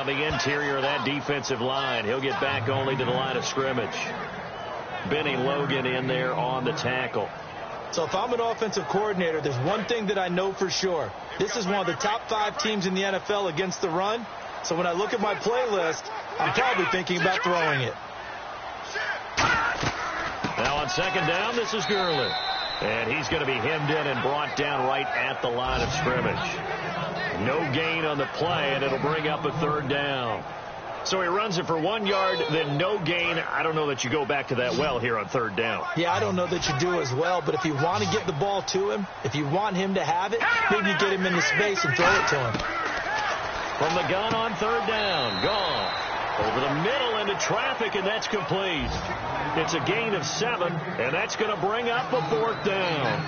on the interior of that defensive line. He'll get back only to the line of scrimmage. Benny Logan in there on the tackle. So if I'm an offensive coordinator, there's one thing that I know for sure. This is one of the top 5 teams in the NFL against the run. So when I look at my playlist, I'm probably thinking about throwing it. Now on second down, this is Gurley. And he's going to be hemmed in and brought down right at the line of scrimmage. No gain on the play, and it'll bring up a third down. So he runs it for 1 yard, then no gain. I don't know that you go back to that well here on third down. Yeah, I don't know that you do as well, but if you want to get the ball to him, if you want him to have it, maybe you get him into space and throw it to him. From the gun on third down, gone. Over the middle into traffic, and that's complete. It's a gain of 7, and that's going to bring up a fourth down.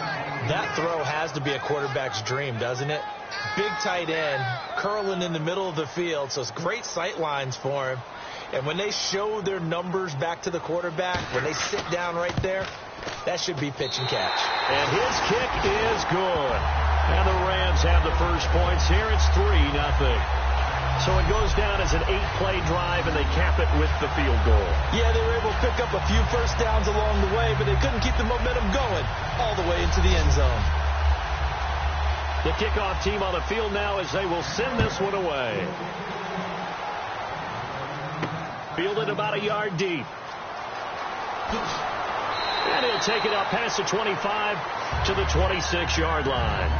That throw has to be a quarterback's dream, doesn't it? Big tight end, curling in the middle of the field, so it's great sight lines for him. And when they show their numbers back to the quarterback, when they sit down right there, that should be pitch and catch. And his kick is good. And the Rams have the first points here. It's 3-0. So it goes down as an 8-play drive, and they cap it with the field goal. Yeah, they were able to pick up a few first downs along the way, but they couldn't keep the momentum going all the way into the end zone. The kickoff team on the field now as they will send this one away. Fielded about a yard deep. And he'll take it up past the 25 to the 26-yard line.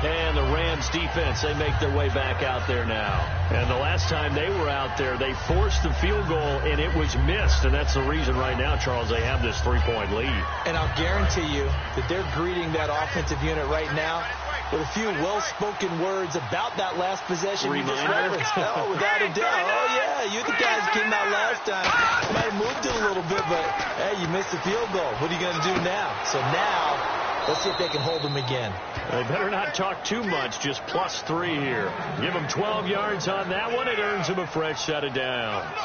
And the Rams defense, they make their way back out there now. And the last time they were out there, they forced the field goal, and it was missed. And that's the reason right now, Charles, they have this 3-point lead. And I'll guarantee you that they're greeting that offensive unit right now with a few well-spoken words about that last possession you just referenced. Oh, without a doubt. Oh, yeah, you the guys came out last time. Might have moved it a little bit, but, hey, you missed the field goal. What are you going to do now? So now, let's see if they can hold them again. They better not talk too much, just +3 here. Give them 12 yards on that one. It earns him a fresh set of downs.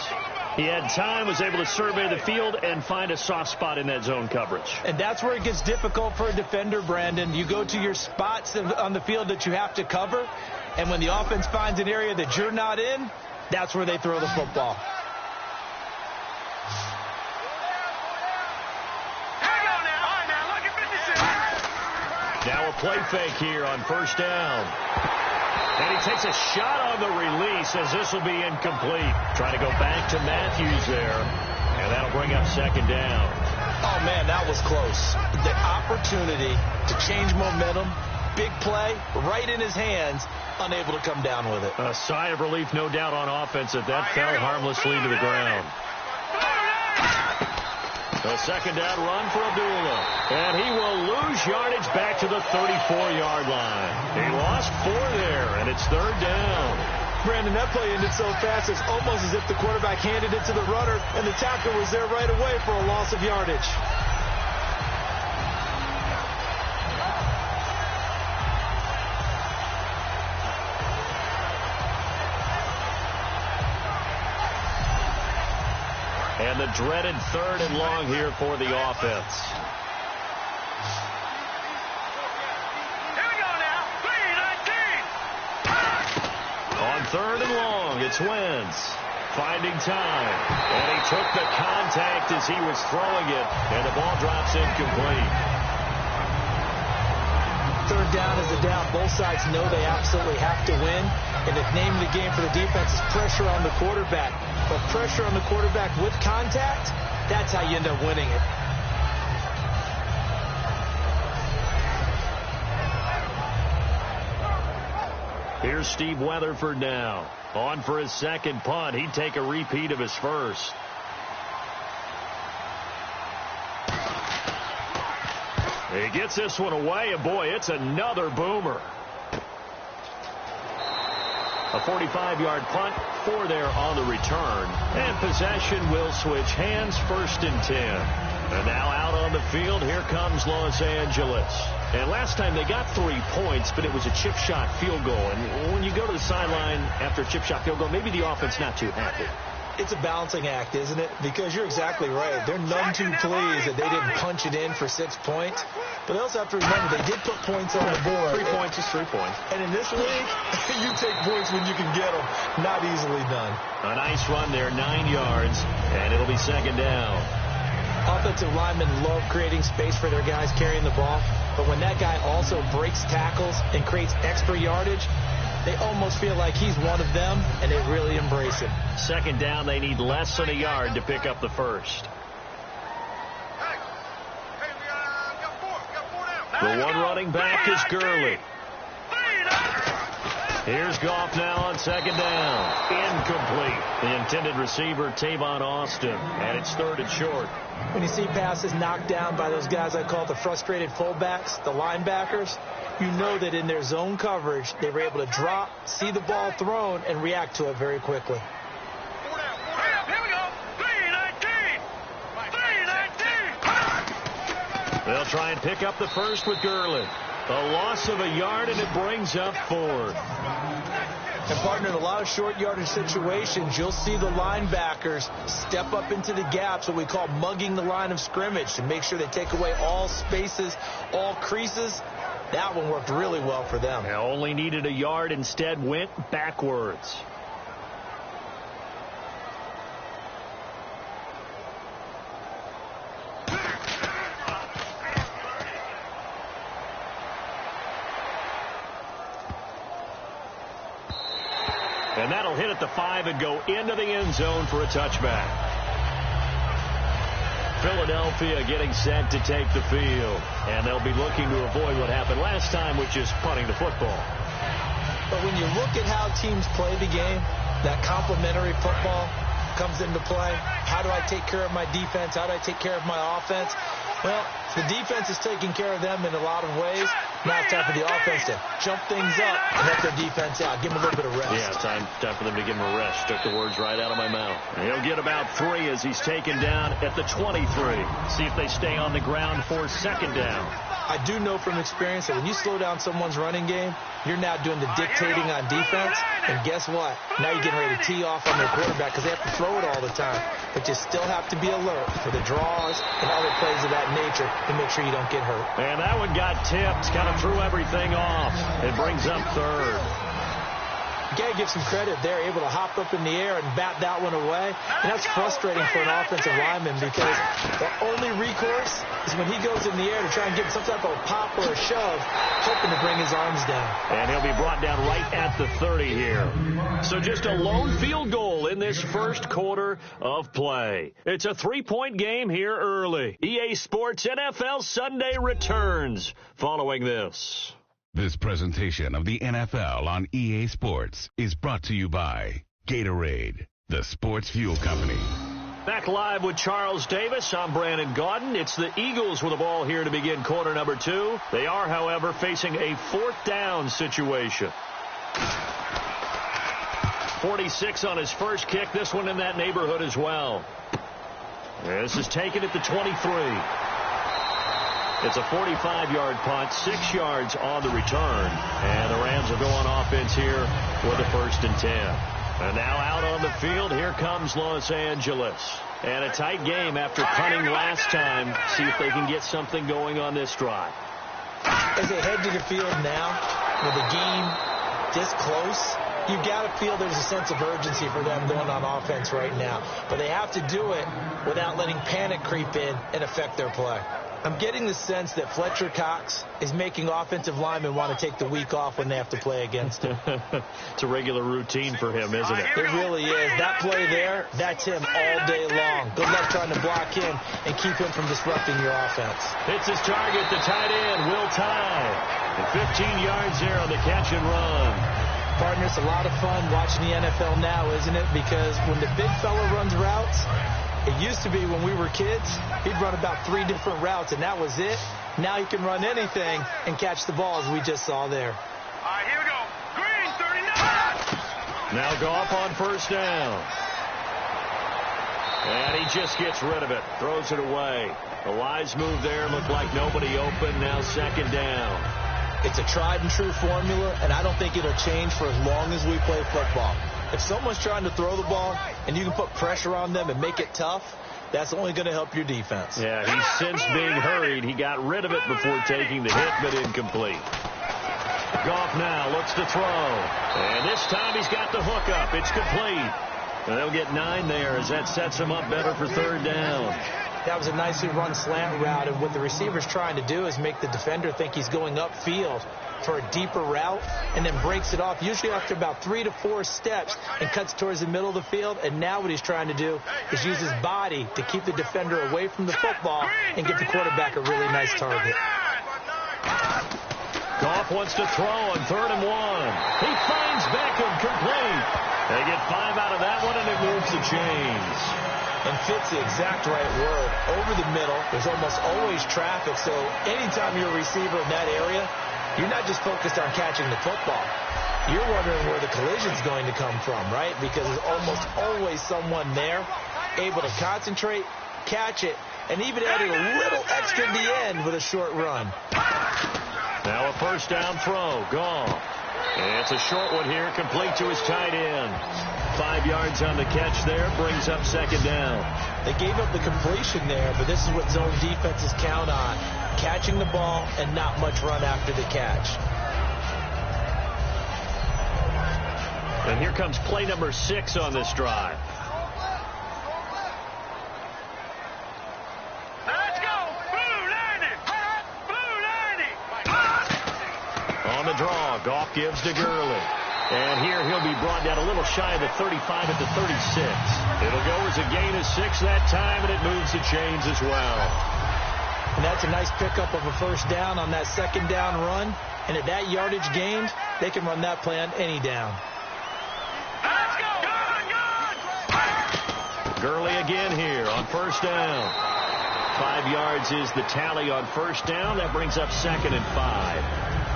He had time, was able to survey the field and find a soft spot in that zone coverage. And that's where it gets difficult for a defender, Brandon. You go to your spots on the field that you have to cover, and when the offense finds an area that you're not in, that's where they throw the football. Now a play fake here on first down. And he takes a shot on the release as this will be incomplete. Trying to go back to Matthews there. And that'll bring up second down. Oh, man, that was close. The opportunity to change momentum, big play, right in his hands, unable to come down with it. A sigh of relief, no doubt, on offense that fell harmlessly to the ground. A second down run for Abdullah. And he will lose yardage back to the 34-yard line. He lost 4 there, and it's third down. Brandon, that play ended so fast, it's almost as if the quarterback handed it to the runner, and the tackle was there right away for a loss of yardage. And the dreaded 3rd and long here for the offense. Here we go now. 3-19. On 3rd and long, it's Wentz finding time. And he took the contact as he was throwing it. And the ball drops incomplete. 3rd down is a down. Both sides know they absolutely have to win. And the name of the game for the defense is pressure on the quarterback. But pressure on the quarterback with contact, that's how you end up winning it. Here's Steve Weatherford now. On for his second punt. He'd take a repeat of his first. He gets this one away, and boy, it's another boomer. A 45-yard punt, 4 there on the return. And possession will switch hands, 1st and 10. And now out on the field, here comes Los Angeles. And last time they got 3 points, but it was a chip shot field goal. And when you go to the sideline after a chip shot field goal, maybe the offense not too happy. It's a balancing act, isn't it? Because you're exactly right. They're none too pleased that they didn't punch it in for 6 points. But they also have to remember they did put points on the board. 3 points is 3 points. And in this league, you take points when you can get them. Not easily done. A nice run there, 9 yards, and it'll be second down. Offensive linemen love creating space for their guys carrying the ball. But when that guy also breaks tackles and creates extra yardage, they almost feel like he's one of them, and they really embrace him. Second down, they need less than a yard to pick up the first. The one running back is Gurley. Here's Goff now on second down. Incomplete. The intended receiver, Tavon Austin, and it's third and short. When you see passes knocked down by those guys I call the frustrated fullbacks, the linebackers, you know that in their zone coverage, they were able to drop, see the ball thrown, and react to it very quickly. Here we go. 3-19. 3-19. They'll try and pick up the first with Gurley. A loss of a yard, and it brings up fourth. And, partner, in a lot of short yardage situations, you'll see the linebackers step up into the gaps, what we call mugging the line of scrimmage, to make sure they take away all spaces, all creases. That one worked really well for them. They only needed a yard, instead went backwards. And that'll hit at the 5 and go into the end zone for a touchback. Philadelphia getting set to take the field. And they'll be looking to avoid what happened last time, which is punting the football. But when you look at how teams play the game, that complementary football comes into play. How do I take care of my defense? How do I take care of my offense? Well, the defense is taking care of them in a lot of ways. Now it's time for the offense to jump things up and help their defense out. Give them a little bit of rest. Yeah, time for them to give him a rest. Took the words right out of my mouth. And he'll get about 3 as he's taken down at the 23. See if they stay on the ground for second down. I do know from experience that when you slow down someone's running game, you're now doing the dictating on defense. And guess what? Now you're getting ready to tee off on their quarterback because they have to throw it all the time. But you still have to be alert for the draws and other plays of that nature to make sure you don't get hurt. And that one got tipped, kind of threw everything off. It brings up third. You got to give some credit. They're able to hop up in the air and bat that one away. And that's frustrating for an offensive lineman because the only recourse is when he goes in the air to try and get some type of a pop or a shove, hoping to bring his arms down. And he'll be brought down right at the 30 here. So just a lone field goal in this first quarter of play. It's a 3-point game here early. EA Sports NFL Sunday returns following this. This presentation of the NFL on EA Sports is brought to you by Gatorade, the sports fuel company. Back live with Charles Davis. I'm Brandon Gaudin. It's the Eagles with the ball here to begin quarter number 2. They are, however, facing a 4th down situation. 46 on his first kick. This one in that neighborhood as well. This is taken at the 23. It's a 45-yard punt, 6 yards on the return. And the Rams will go on offense here with a 1st and 10. And now out on the field, here comes Los Angeles. And a tight game after punting last time. See if they can get something going on this drive. As they head to the field now, with the game this close, you've got to feel there's a sense of urgency for them going on offense right now. But they have to do it without letting panic creep in and affect their play. I'm getting the sense that Fletcher Cox is making offensive linemen want to take the week off when they have to play against him. It's a regular routine for him, isn't it? It really is. That play there, that's him all day long. Good luck trying to block him and keep him from disrupting your offense. It's his target, the tight end, Will Tye. And 15 yards there on the catch and run. Partner, it's a lot of fun watching the NFL now, isn't it? Because when the big fella runs routes, it used to be when we were kids, he'd run about 3 different routes, and that was it. Now he can run anything and catch the ball, as we just saw there. All right, here we go. Green, 39. Now Goff on 1st down. And he just gets rid of it, throws it away. A wise move there, looked like nobody open, now 2nd down. It's a tried and true formula, and I don't think it'll change for as long as we play football. If someone's trying to throw the ball and you can put pressure on them and make it tough, that's only going to help your defense. Yeah, he's since being hurried. He got rid of it before taking the hit, but incomplete. Goff now looks to throw. And this time he's got the hook up. It's complete. And they'll get 9 there as that sets him up better for third down. That was a nicely run slant route, and what the receiver's trying to do is make the defender think he's going upfield for a deeper route and then breaks it off, usually after about 3 to 4 steps, and cuts towards the middle of the field. And now what he's trying to do is use his body to keep the defender away from the football and get the quarterback a really nice target. Goff wants to throw on 3rd and 1. He finds Beckham complete. They get 5 out of that one, and it moves the chains. And fits the exact right word. Over the middle, there's almost always traffic, so anytime you're a receiver in that area, you're not just focused on catching the football. You're wondering where the collision's going to come from, right? Because there's almost always someone there able to concentrate, catch it, and even add a little extra at the end with a short run. Now a first down throw. Goff. And it's a short one here, complete to his tight end. 5 yards on the catch there, brings up second down. They gave up the completion there, but this is what zone defenses count on. Catching the ball and not much run after the catch. And here comes play number 6 on this drive. Let's go! Blue 90! Blue 90! On the draw, Goff gives to Gurley. And here he'll be brought down a little shy of the 35 at the 36. It'll go as a gain of 6 that time, and it moves the chains as well. And that's a nice pickup of a first down on that second down run. And at that yardage gained, they can run that play on any down. Let's go! Good! Gurley again here on first down. 5 yards is the tally on first down. That brings up 2nd and 5.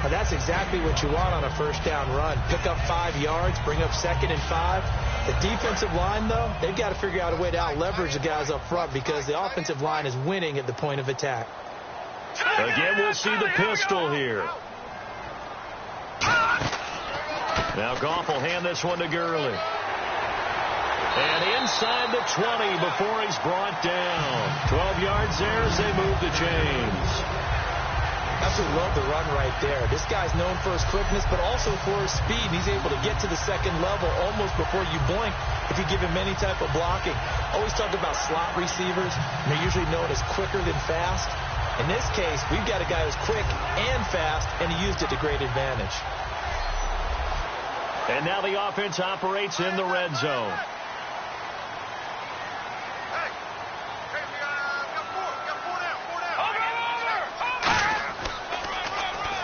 Now that's exactly what you want on a first down run. Pick up 5 yards, bring up 2nd and 5. The defensive line, though, they've got to figure out a way to out-leverage the guys up front because the offensive line is winning at the point of attack. Again, we'll see the pistol here. Now Goff will hand this one to Gurley. And inside the 20 before he's brought down. 12 yards there as they move the chains. Absolutely love the run right there. This guy's known for his quickness, but also for his speed. He's able to get to the second level almost before you blink if you give him any type of blocking. Always talk about slot receivers. They're usually known as quicker than fast. In this case, we've got a guy who's quick and fast, and he used it to great advantage. And now the offense operates in the red zone.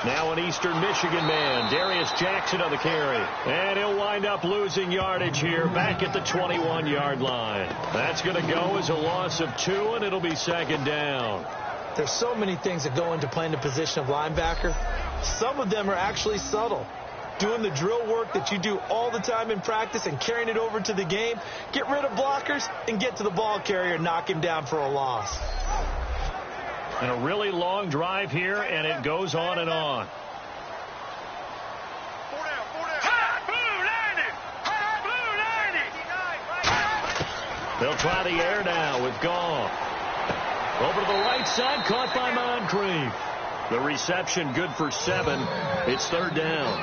Now an Eastern Michigan man, Darius Jackson on the carry. And he'll wind up losing yardage here back at the 21-yard line. That's going to go as a loss of 2, and it'll be second down. There's so many things that go into playing the position of linebacker. Some of them are actually subtle. Doing the drill work that you do all the time in practice and carrying it over to the game. Get rid of blockers and get to the ball carrier and knock him down for a loss. And a really long drive here, and it goes on and on. They'll try the air now with Goff. Over to the right side, caught by Moncrief. The reception good for 7. It's third down.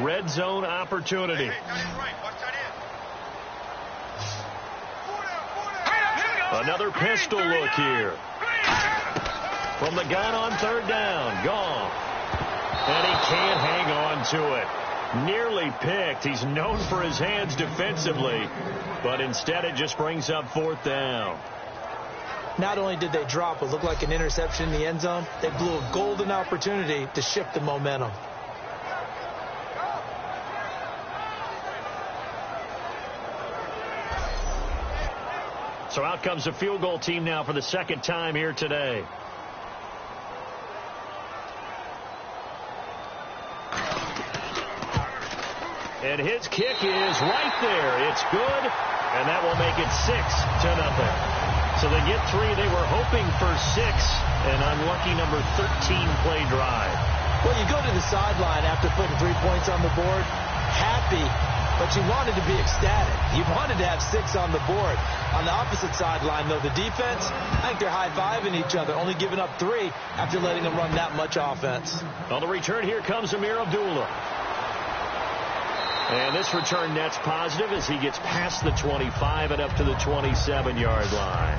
Red zone opportunity. Another pistol look here. From the gun on third down. Goff. And he can't hang on to it. Nearly picked. He's known for his hands defensively. But instead it just brings up fourth down. Not only did they drop what looked like an interception in the end zone, they blew a golden opportunity to shift the momentum. So out comes the field goal team now for the second time here today. And his kick is right there. It's good, and that will make it 6-0. So they get 3. They were hoping for 6. An unlucky number 13 play drive. Well, you go to the sideline after putting 3 points on the board, happy, but you wanted to be ecstatic. You wanted to have 6 on the board. On the opposite sideline, though, the defense, I think they're high-fiving each other, only giving up 3 after letting them run that much offense. On the return, here comes Amir Abdullah. And this return net's positive as he gets past the 25 and up to the 27-yard line.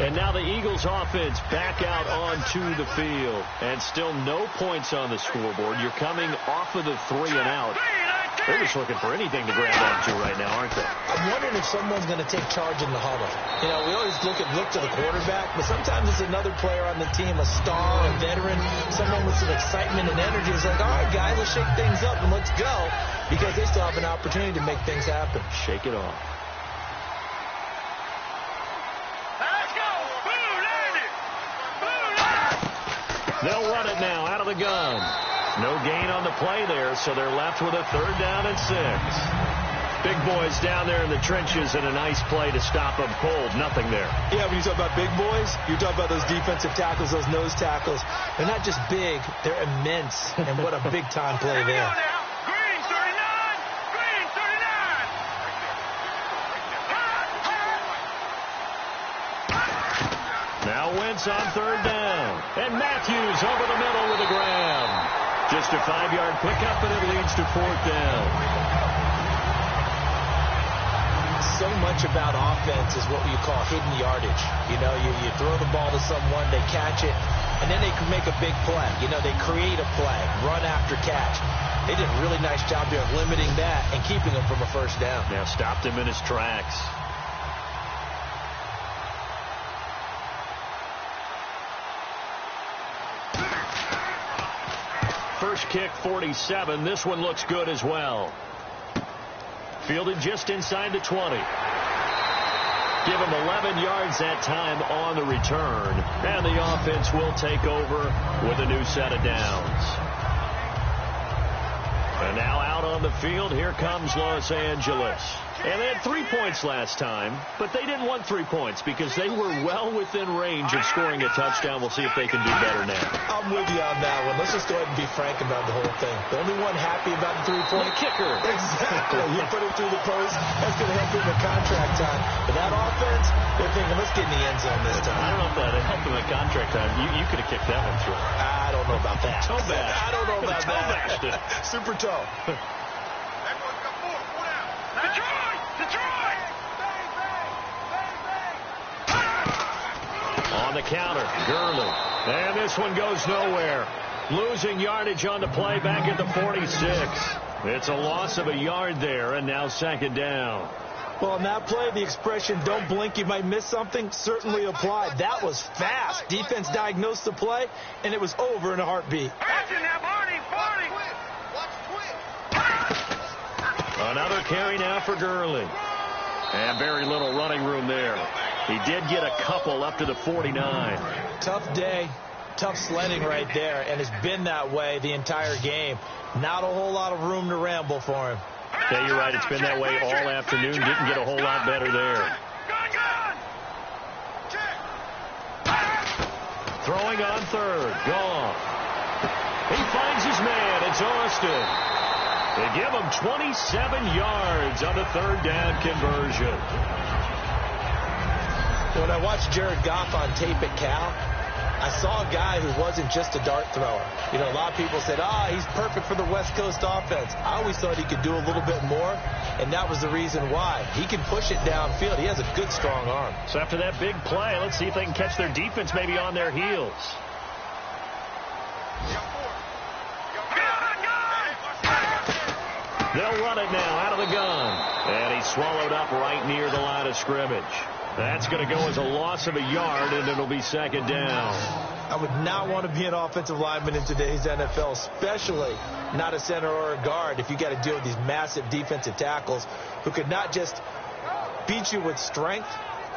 And now the Eagles offense back out onto the field. And still no points on the scoreboard. You're coming off of the 3 and out. They're just looking for anything to grab onto right now, aren't they? I'm wondering if someone's going to take charge in the huddle. You know, we always look to the quarterback, but sometimes it's another player on the team, a star, a veteran, someone with some excitement and energy. It's like, all right, guys, let's shake things up and let's go, because they still have an opportunity to make things happen. Shake it off. They'll run it now out of the gun. No gain on the play there, so they're left with a 3rd down and 6. Big boys down there in the trenches, and a nice play to stop them cold. Nothing there. Yeah, when you talk about big boys, you're talking about those defensive tackles, those nose tackles. They're not just big, they're immense, and what a big-time play there. Green 39! Green 39! Now Wentz on 3rd down. And Matthews over the middle with a grab. Just a 5-yard pickup, and it leads to 4th down. So much about offense is what you call hidden yardage. You know, you throw the ball to someone, they catch it, and then they can make a big play. You know, they create a play, run after catch. They did a really nice job here of limiting that and keeping him from a 1st down. Now stopped him in his tracks. First kick, 47. This one looks good as well. Fielded just inside the 20. Give him 11 yards that time on the return. And the offense will take over with a new set of downs. And now out on the field, here comes Los Angeles. And they had 3 points last time, but they didn't want 3 points because they were well within range of scoring a touchdown. We'll see if they can do better now. I'm with you on that one. Let's just go ahead and be frank about the whole thing. The only one happy about the 3-point kicker. Exactly. You put it through the post. That's going to help him in contract time. But that offense, they're thinking, let's get in the end zone this time. I don't know if that helped him in contract time. You could have kicked that one through. I don't know about that. Toe bash. I don't know about toe that. Bashed it. Super toe. Detroit! Detroit! On the counter, Gurley. And this one goes nowhere. Losing yardage on the play back at the 46. It's a loss of a yard there, and now 2nd down. Well, on that play, the expression, don't blink, you might miss something, certainly applied. That was fast. Defense diagnosed the play, and it was over in a heartbeat. Another carry now for Gurley. And very little running room there. He did get a couple up to the 49. Tough day, tough sledding right there, and it's been that way the entire game. Not a whole lot of room to ramble for him. Yeah, you're right. It's been that way all afternoon. Didn't get a whole lot better there. Throwing on 3rd. Gone. He finds his man. It's Austin. They give him 27 yards on the 3rd down conversion. When I watched Jared Goff on tape at Cal, I saw a guy who wasn't just a dart thrower. You know, a lot of people said, he's perfect for the West Coast offense. I always thought he could do a little bit more, and that was the reason why. He can push it downfield. He has a good, strong arm. So after that big play, let's see if they can catch their defense maybe on their heels. They'll run it now out of the gun. And he's swallowed up right near the line of scrimmage. That's going to go as a loss of a yard, and it'll be 2nd down. I would not want to be an offensive lineman in today's NFL, especially not a center or a guard, if you got to deal with these massive defensive tackles who could not just beat you with strength,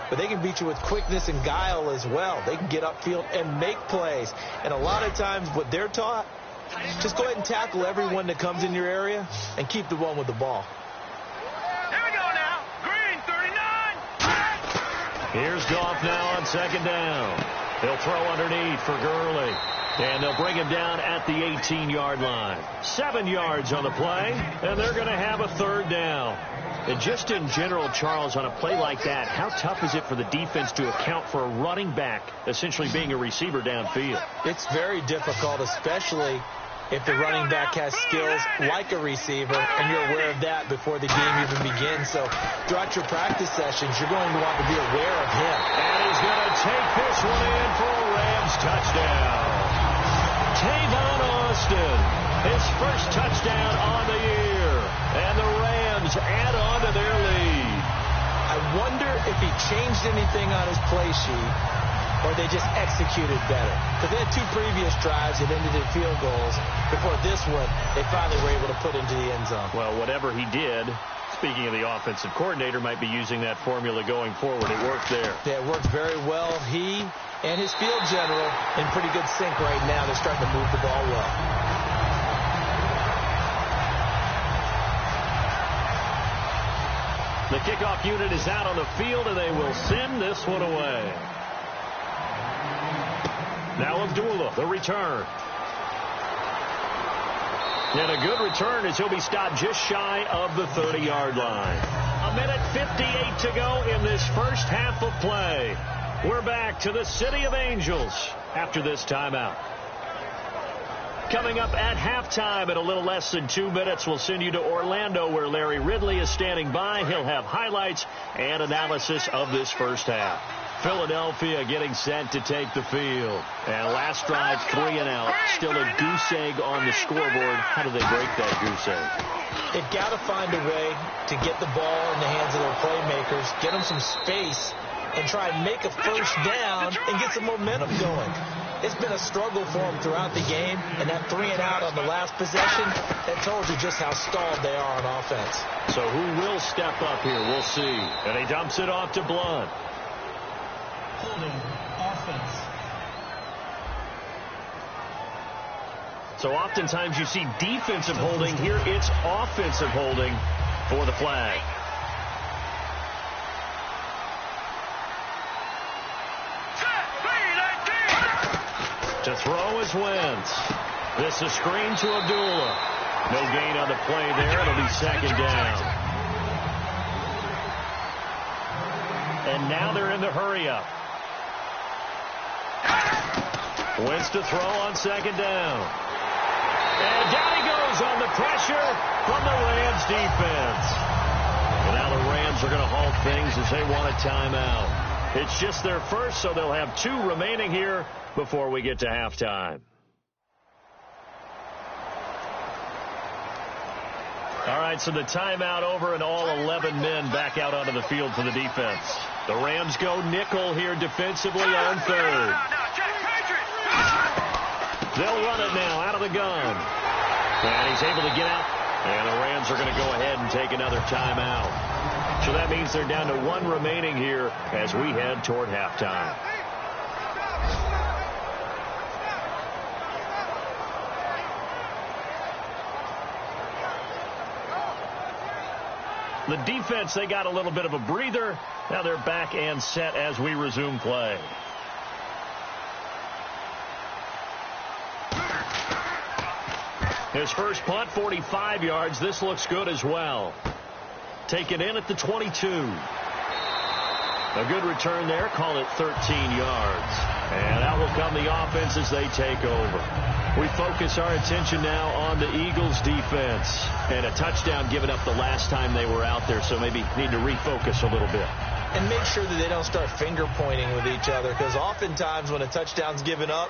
but they can beat you with quickness and guile as well. They can get upfield and make plays. And a lot of times what they're taught, just go ahead and tackle everyone that comes in your area and keep the one with the ball. Here we go now. Green, 39. Here's Goff now on second down. He'll throw underneath for Gurley. And they'll bring him down at the 18-yard line. 7 yards on the play, and they're going to have a third down. And just in general, Charles, on a play like that, how tough is it for the defense to account for a running back essentially being a receiver downfield? It's very difficult, especially if the running back has skills like a receiver, and you're aware of that before the game even begins. So throughout your practice sessions, you're going to want to be aware of him. And he's going to take this one in for a Rams touchdown. Tavon Austin, his first touchdown on the year, and the Rams add on to their lead. I wonder if he changed anything on his play sheet or they just executed better. Because they had 2 previous drives that ended in field goals. Before this one, they finally were able to put into the end zone. Well, whatever he did, speaking of the offensive coordinator, might be using that formula going forward. It worked there. Yeah, it worked very well. He and his field general in pretty good sync right now. They're starting to move the ball well. The kickoff unit is out on the field, and they will send this one away. Now Abdullah, the return. And a good return as he'll be stopped just shy of the 30-yard line. 1:58 to go in this first half of play. We're back to the City of Angels after this timeout. Coming up at halftime in a little less than 2 minutes, we'll send you to Orlando where Larry Ridley is standing by. He'll have highlights and analysis of this first half. Philadelphia getting set to take the field. And last drive, 3 and out. Still a goose egg on the scoreboard. How do they break that goose egg? They've got to find a way to get the ball in the hands of their playmakers, get them some space, and try and make a first down and get some momentum going. It's been a struggle for them throughout the game, and that 3 and out on the last possession, that told you just how stalled they are on offense. So who will step up here? We'll see. And he dumps it off to Blunt. Holding offense. So oftentimes you see defensive holding. Here it's offensive holding for the flag. To throw is Wentz. This is screen to Abdullah. No gain on the play there. It'll be second down. And now they're in the hurry-up. Wentz to throw on second down. And down he goes on the pressure from the Rams defense. And now the Rams are going to halt things as they want a timeout. It's just their first, so they'll have 2 remaining here before we get to halftime. All right, so the timeout over and all 11 men back out onto the field for the defense. The Rams go nickel here defensively on third. They'll run it now out of the gun. And he's able to get out. And the Rams are going to go ahead and take another timeout. So that means they're down to 1 remaining here as we head toward halftime. The defense, they got a little bit of a breather. Now they're back and set as we resume play. His first punt, 45 yards. This looks good as well. Taken in at the 22. A good return there. Call it 13 yards. And out will come the offense as they take over. We focus our attention now on the Eagles defense. And a touchdown given up the last time they were out there, so maybe need to refocus a little bit. And make sure that they don't start finger pointing with each other, because oftentimes when a touchdown's given up,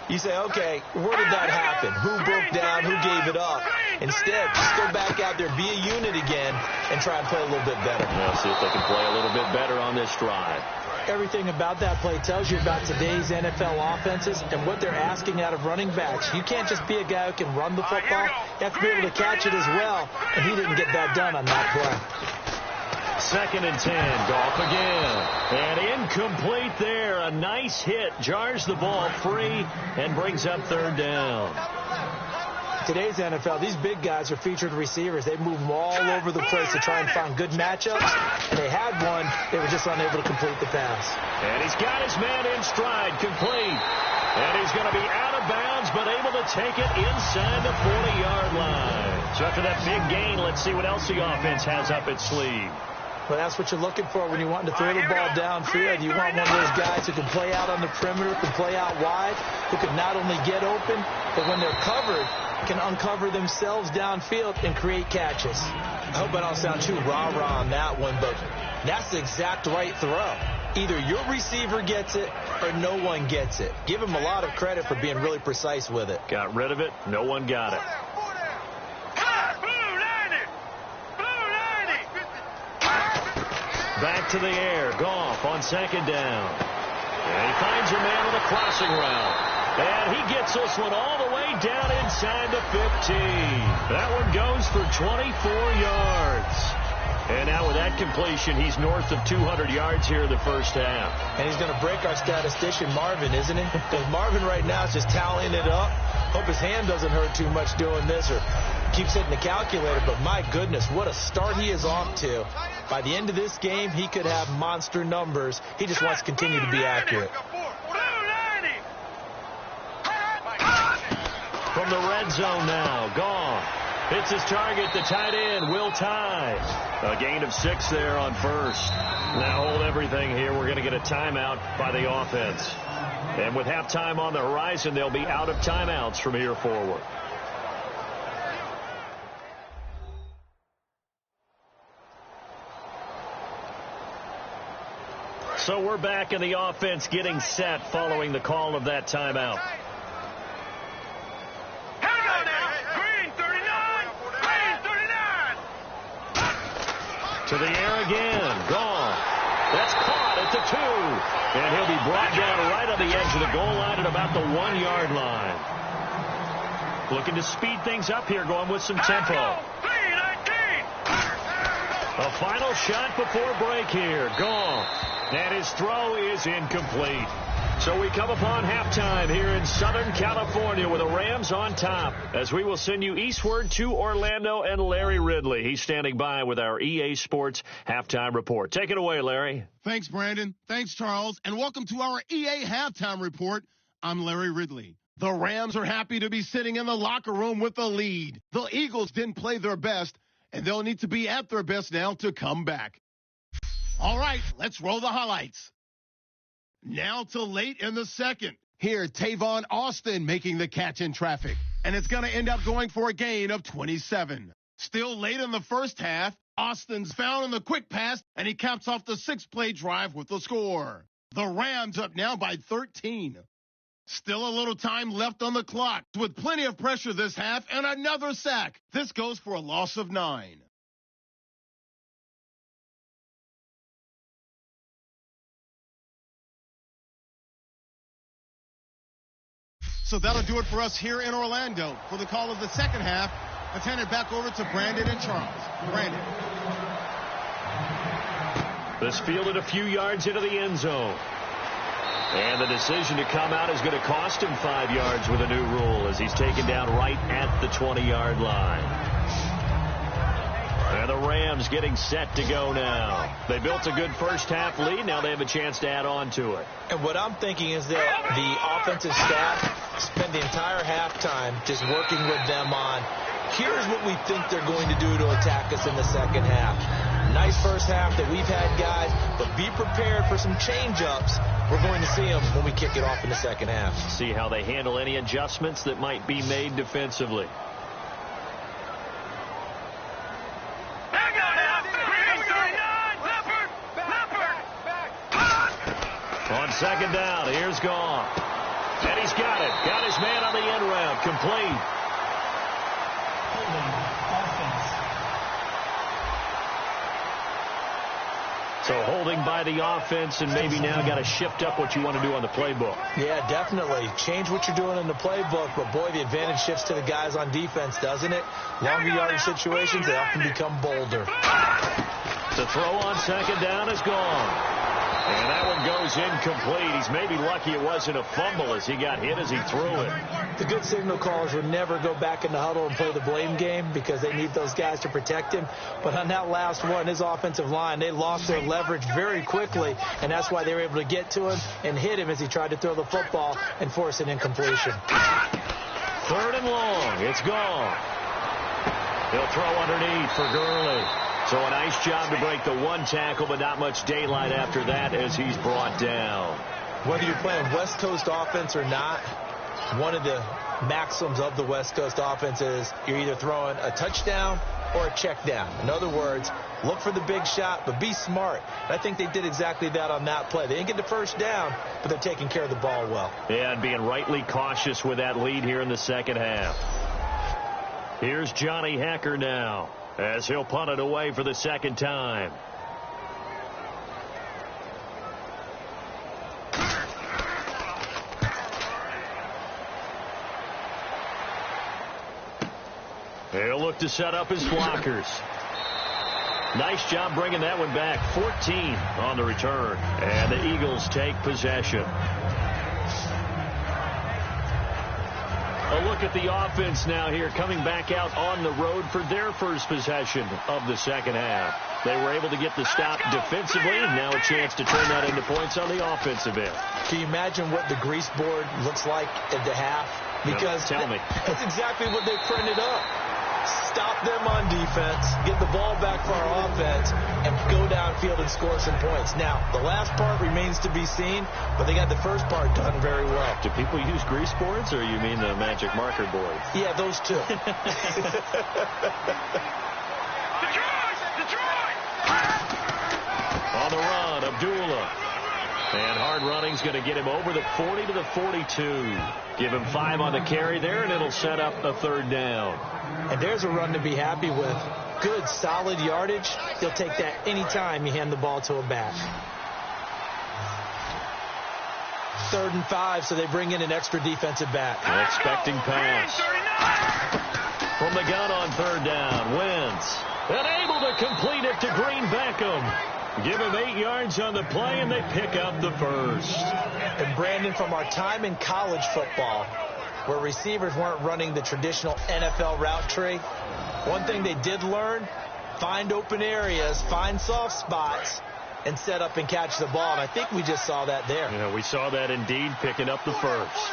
you say, okay, where did that happen? Who broke down? Who gave it up? Instead, just go back out there, be a unit again, and try and play a little bit better. Well, see if they can play a little bit better on this drive. Everything about that play tells you about today's NFL offenses and what they're asking out of running backs. You can't just be a guy who can run the football. You have to be able to catch it as well, and he didn't get that done on that play. 2nd and 10. Goff again. And incomplete there. A nice hit. Jars the ball free and brings up 3rd down. Today's NFL, these big guys are featured receivers. They move them all over the place to try and find good matchups. And they had one. They were just unable to complete the pass. And he's got his man in stride. Complete. And he's going to be out of bounds, but able to take it inside the 40-yard line. So after that big gain, let's see what else the offense has up its sleeve. Well, that's what you're looking for when you want to throw the ball downfield. You want one of those guys who can play out on the perimeter, can play out wide, who can not only get open, but when they're covered, can uncover themselves downfield and create catches. I hope I don't sound too rah-rah on that one, but that's the exact right throw. Either your receiver gets it or no one gets it. Give him a lot of credit for being really precise with it. Got rid of it. No one got it. Back to the air. Goff on 2nd down. And he finds a man on the crossing route. And he gets this one all the way down inside the 15. That one goes for 24 yards. And now with that completion, he's north of 200 yards here in the first half. And he's going to break our statistician, Marvin, isn't he? Because Marvin right now is just tallying it up. Hope his hand doesn't hurt too much doing this or keeps hitting the calculator. But my goodness, what a start he is off to. By the end of this game, he could have monster numbers. He just wants to continue to be accurate. From the red zone now, Goff hits his target, the tight end, Will Tye. A gain of 6 there on 1st. Now hold everything here. We're going to get a timeout by the offense. And with halftime on the horizon, they'll be out of timeouts from here forward. So we're back in the offense getting set following the call of that timeout. To the air again. Goff. That's caught at the 2. And he'll be brought down right on the edge of the goal line at about the 1-yard line. Looking to speed things up here, going with some tempo. A final shot before break here. Goff. And his throw is incomplete. So we come upon halftime here in Southern California with the Rams on top, as we will send you eastward to Orlando and Larry Ridley. He's standing by with our EA Sports halftime report. Take it away, Larry. Thanks, Brandon. Thanks, Charles. And welcome to our EA halftime report. I'm Larry Ridley. The Rams are happy to be sitting in the locker room with the lead. The Eagles didn't play their best, and they'll need to be at their best now to come back. All right, let's roll the highlights. Now to late in the second. Here, Tavon Austin making the catch in traffic. And it's going to end up going for a gain of 27. Still late in the first half, Austin's found in the quick pass, and he caps off the 6-play drive with the score. The Rams up now by 13. Still a little time left on the clock, with plenty of pressure this half and another sack. This goes for a loss of 9. So that'll do it for us here in Orlando. For the call of the second half, let's hand it back over to Brandon and Charles. Brandon. This fielded a few yards into the end zone. And the decision to come out is going to cost him 5 yards with a new rule, as he's taken down right at the 20-yard line. And the Rams getting set to go now. They built a good first half lead. Now they have a chance to add on to it. And what I'm thinking is that the offensive staff spend the entire halftime just working with them on, here's what we think they're going to do to attack us in the second half. Nice first half that we've had, guys, but be prepared for some change-ups. We're going to see them when we kick it off in the second half. See how they handle any adjustments that might be made defensively. On second down, here's Goff. And he's got it. Got his man on the end route. Complete. So holding by the offense, and maybe now got to shift up what you want to do on the playbook. Yeah, definitely. Change what you're doing in the playbook, but boy, the advantage shifts to the guys on defense, doesn't it? Longer yardage situations, they often become bolder. The throw on second down is gone. And that one goes incomplete. He's maybe lucky it wasn't a fumble as he got hit as he threw it. The good signal callers would never go back in the huddle and play the blame game because they need those guys to protect him. But on that last one, his offensive line, they lost their leverage very quickly, and that's why they were able to get to him and hit him as he tried to throw the football and force an incompletion. 3rd and long. It's gone. He'll throw underneath for Gurley. So a nice job to break the one tackle, but not much daylight after that as he's brought down. Whether you're playing West Coast offense or not, one of the maxims of the West Coast offense is you're either throwing a touchdown or a check down. In other words, look for the big shot, but be smart. And I think they did exactly that on that play. They didn't get the first down, but they're taking care of the ball well. Yeah, and being rightly cautious with that lead here in the second half. Here's Johnny Hekker now, as he'll punt it away for the second time. He'll look to set up his blockers. Nice job bringing that one back. 14 on the return. And the Eagles take possession. A look at the offense now here, coming back out on the road for their first possession of the second half. They were able to get the stop defensively, and now a chance to turn that into points on the offensive end. Can you imagine what the grease board looks like at the half? Because tell me. That's exactly what they printed up. Stop them on defense, get the ball back for our offense, and go downfield and score some points. Now, the last part remains to be seen, but they got the first part done very well. Do people use grease boards, or you mean the magic marker board? Yeah, those two. On the run, Abdullah. And hard running's going to get him over the 40 to the 42. Give him 5 on the carry there, and it'll set up a 3rd down. And there's a run to be happy with. Good, solid yardage. They'll take that any time you hand the ball to a back. 3rd and 5, so they bring in an extra defensive back. An expecting pass. From the gun on 3rd down, Wentz. And able to complete it to Green Beckham. Give him 8 yards on the play, and they pick up the first. And Brandon, from our time in college football, where receivers weren't running the traditional NFL route tree, one thing they did learn, find open areas, find soft spots, and set up and catch the ball. And I think we just saw that there. Yeah, we saw that indeed, picking up the first.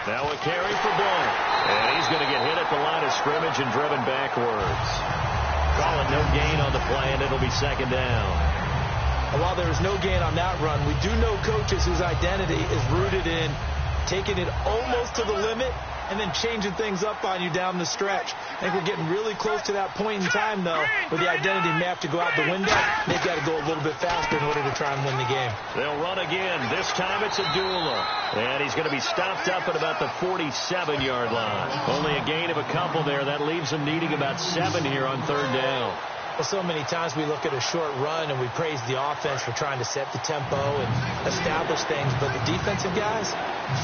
Now a carry for Blount. And he's going to get hit at the line of scrimmage and driven backwards. Call it no gain on the play, and it'll be 2nd down. And while there was no gain on that run, we do know coaches whose identity is rooted in taking it almost to the limit and then changing things up on you down the stretch. I think we're getting really close to that point in time, though, where the identity may have to go out the window. They've got to go a little bit faster in order to try and win the game. They'll run again. This time it's Abdullah. And he's going to be stopped up at about the 47-yard line. Only a gain of a couple there. That leaves them needing about 7 here on 3rd down. Well, so many times we look at a short run and we praise the offense for trying to set the tempo and establish things. But the defensive guys,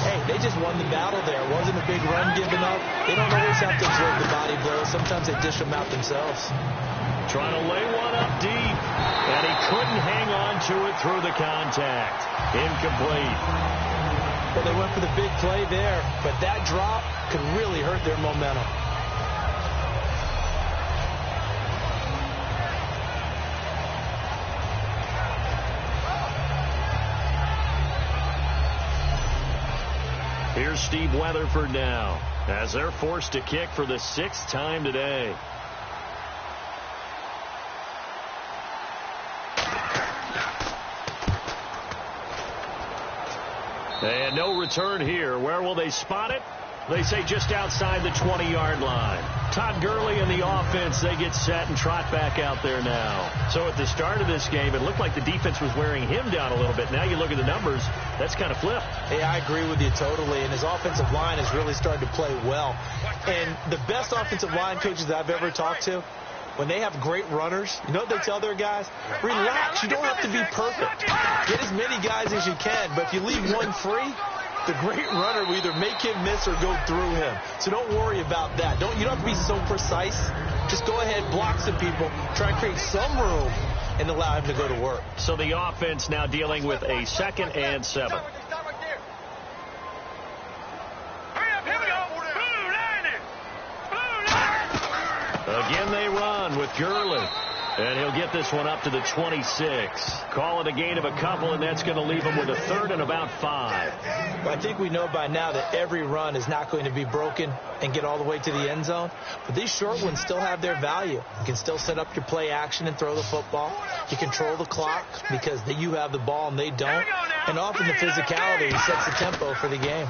hey, they just won the battle there. It wasn't a big run given up. They don't always have to absorb the body blows. Sometimes they dish them out themselves. Trying to lay one up deep. And he couldn't hang on to it through the contact. Incomplete. Well, they went for the big play there, but that drop could really hurt their momentum. Here's Steve Weatherford now, as they're forced to kick for the 6th time today. And no return here. Where will they spot it? They say just outside the 20-yard line. Todd Gurley and the offense, they get set and trot back out there now. So at the start of this game, it looked like the defense was wearing him down a little bit. Now you look at the numbers, that's kind of flipped. Hey, I agree with you totally, and his offensive line has really started to play well. And the best offensive line coaches I've ever talked to, when they have great runners, you know what they tell their guys? Relax. You don't have to be perfect. Get as many guys as you can, but if you leave one free, The great runner will either make him miss or go through him. So don't worry about that. You don't have to be so precise. Just go ahead, block some people, try and create some room, and allow him to go to work. So the offense now dealing with a 2nd and 7. Again, they run with Gurley. And he'll get this one up to the 26. Call it a gain of a couple, and that's going to leave him with a 3rd and about 5. Well, I think we know by now that every run is not going to be broken and get all the way to the end zone. But these short ones still have their value. You can still set up your play action and throw the football. You control the clock because you have the ball and they don't. And often the physicality sets the tempo for the game.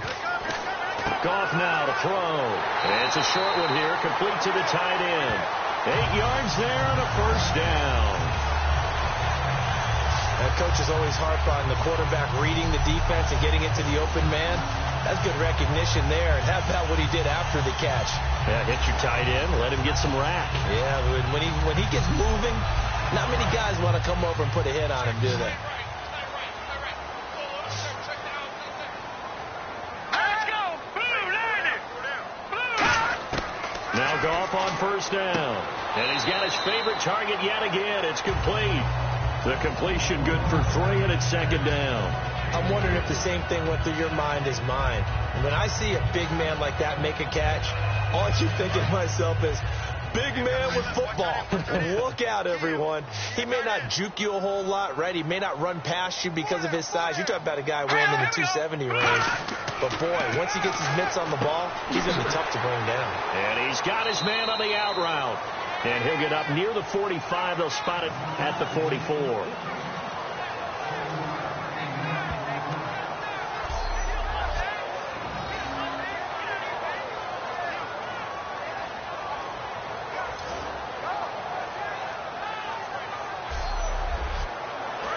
Goff now to throw. It's a short one here, complete to the tight end. 8 yards there and a 1st down. Coaches always harp on the quarterback reading the defense and getting it to the open man. That's good recognition there. And how about what he did after the catch? Yeah, hit your tight end, let him get some rack. Yeah, when he gets moving, not many guys want to come over and put a hit on him, do they? Now Goff on 1st down. And he's got his favorite target yet again. It's complete. The completion good for 3, and it's 2nd down. I'm wondering if the same thing went through your mind as mine. When I see a big man like that make a catch, all I keep thinking to myself is, big man with football. Look out, everyone. He may not juke you a whole lot, right? He may not run past you because of his size. You're talking about a guy weighing in the 270 range. But, boy, once he gets his mitts on the ball, he's going to be tough to bring down. And he's got his man on the out route. And he'll get up near the 45. They'll spot it at the 44.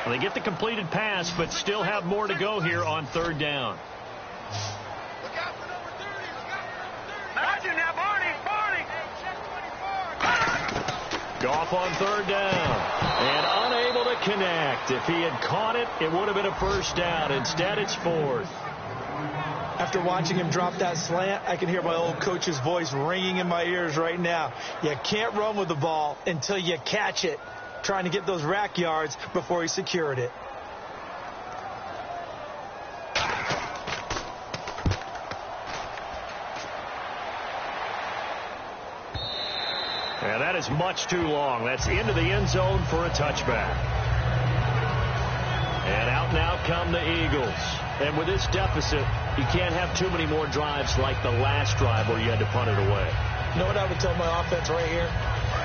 They get the completed pass, but still have more to go here on 3rd down. Goff on 3rd down. And unable to connect. If he had caught it, it would have been a 1st down. Instead, it's 4th. After watching him drop that slant, I can hear my old coach's voice ringing in my ears right now. You can't run with the ball until you catch it. Trying to get those rack yards before he secured it. And that is much too long. That's into the end zone for a touchback. And out now come the Eagles. And with this deficit, you can't have too many more drives like the last drive where you had to punt it away. You know what I would tell my offense right here?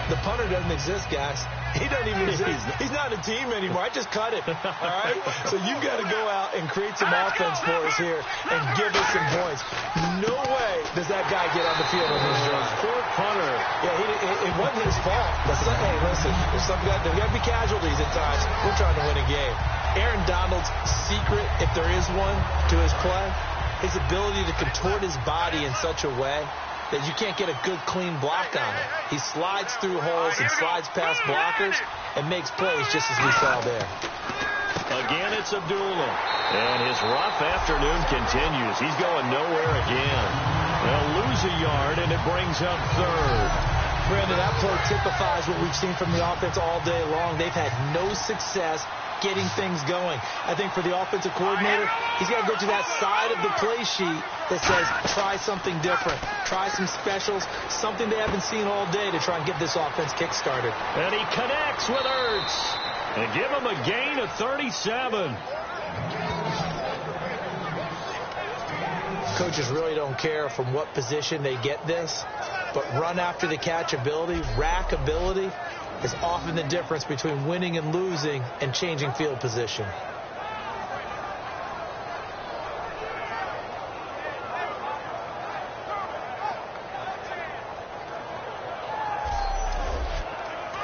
The punter doesn't exist, guys. He doesn't even exist. He's not a team anymore. I just cut it. All right? So you've got to go out and create some offense for us here and give us some points. No way does that guy get on the field on this drive. Poor punter. Yeah, it wasn't his fault. But hey, listen, there's got to be casualties at times. We're trying to win a game. Aaron Donald's secret, if there is one, to his play, his ability to contort his body in such a way that you can't get a good, clean block on it. He slides through holes and slides past blockers and makes plays just as we saw there. Again, it's Abdullah. And his rough afternoon continues. He's going nowhere again. They'll lose a yard, and it brings up 3rd. Brandon, that play typifies what we've seen from the offense all day long. They've had no success getting things going. I think for the offensive coordinator, he's got to go to that side of the play sheet that says try something different, try some specials, something they haven't seen all day to try and get this offense kick-started. And he connects with Ertz and give him a gain of 37. Coaches really don't care from what position they get this, but run after the catch ability, rack ability, is often the difference between winning and losing and changing field position.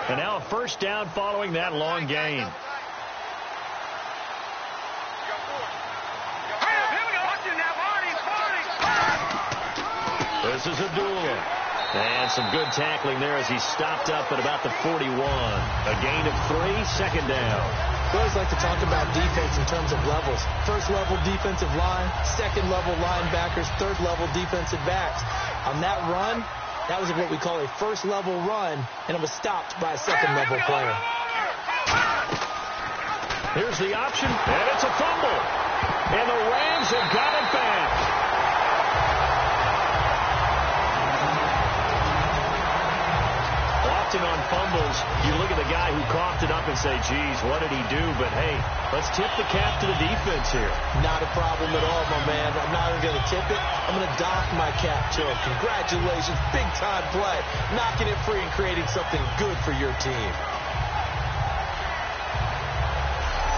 And now a 1st down following that long gain. This is Abdullah. And some good tackling there as he stopped up at about the 41. A gain of 3, 2nd down. We always like to talk about defense in terms of levels. First-level defensive line, second-level linebackers, third-level defensive backs. On that run, that was what we call a first-level run, and it was stopped by a second-level player. Here's the option, and it's a fumble. And the Rams have got it back. Often on fumbles, you look at the guy who coughed it up and say, geez, what did he do? But, hey, let's tip the cap to the defense here. Not a problem at all, my man. I'm not even going to tip it. I'm going to dock my cap to him. Congratulations, big-time play. Knocking it free and creating something good for your team.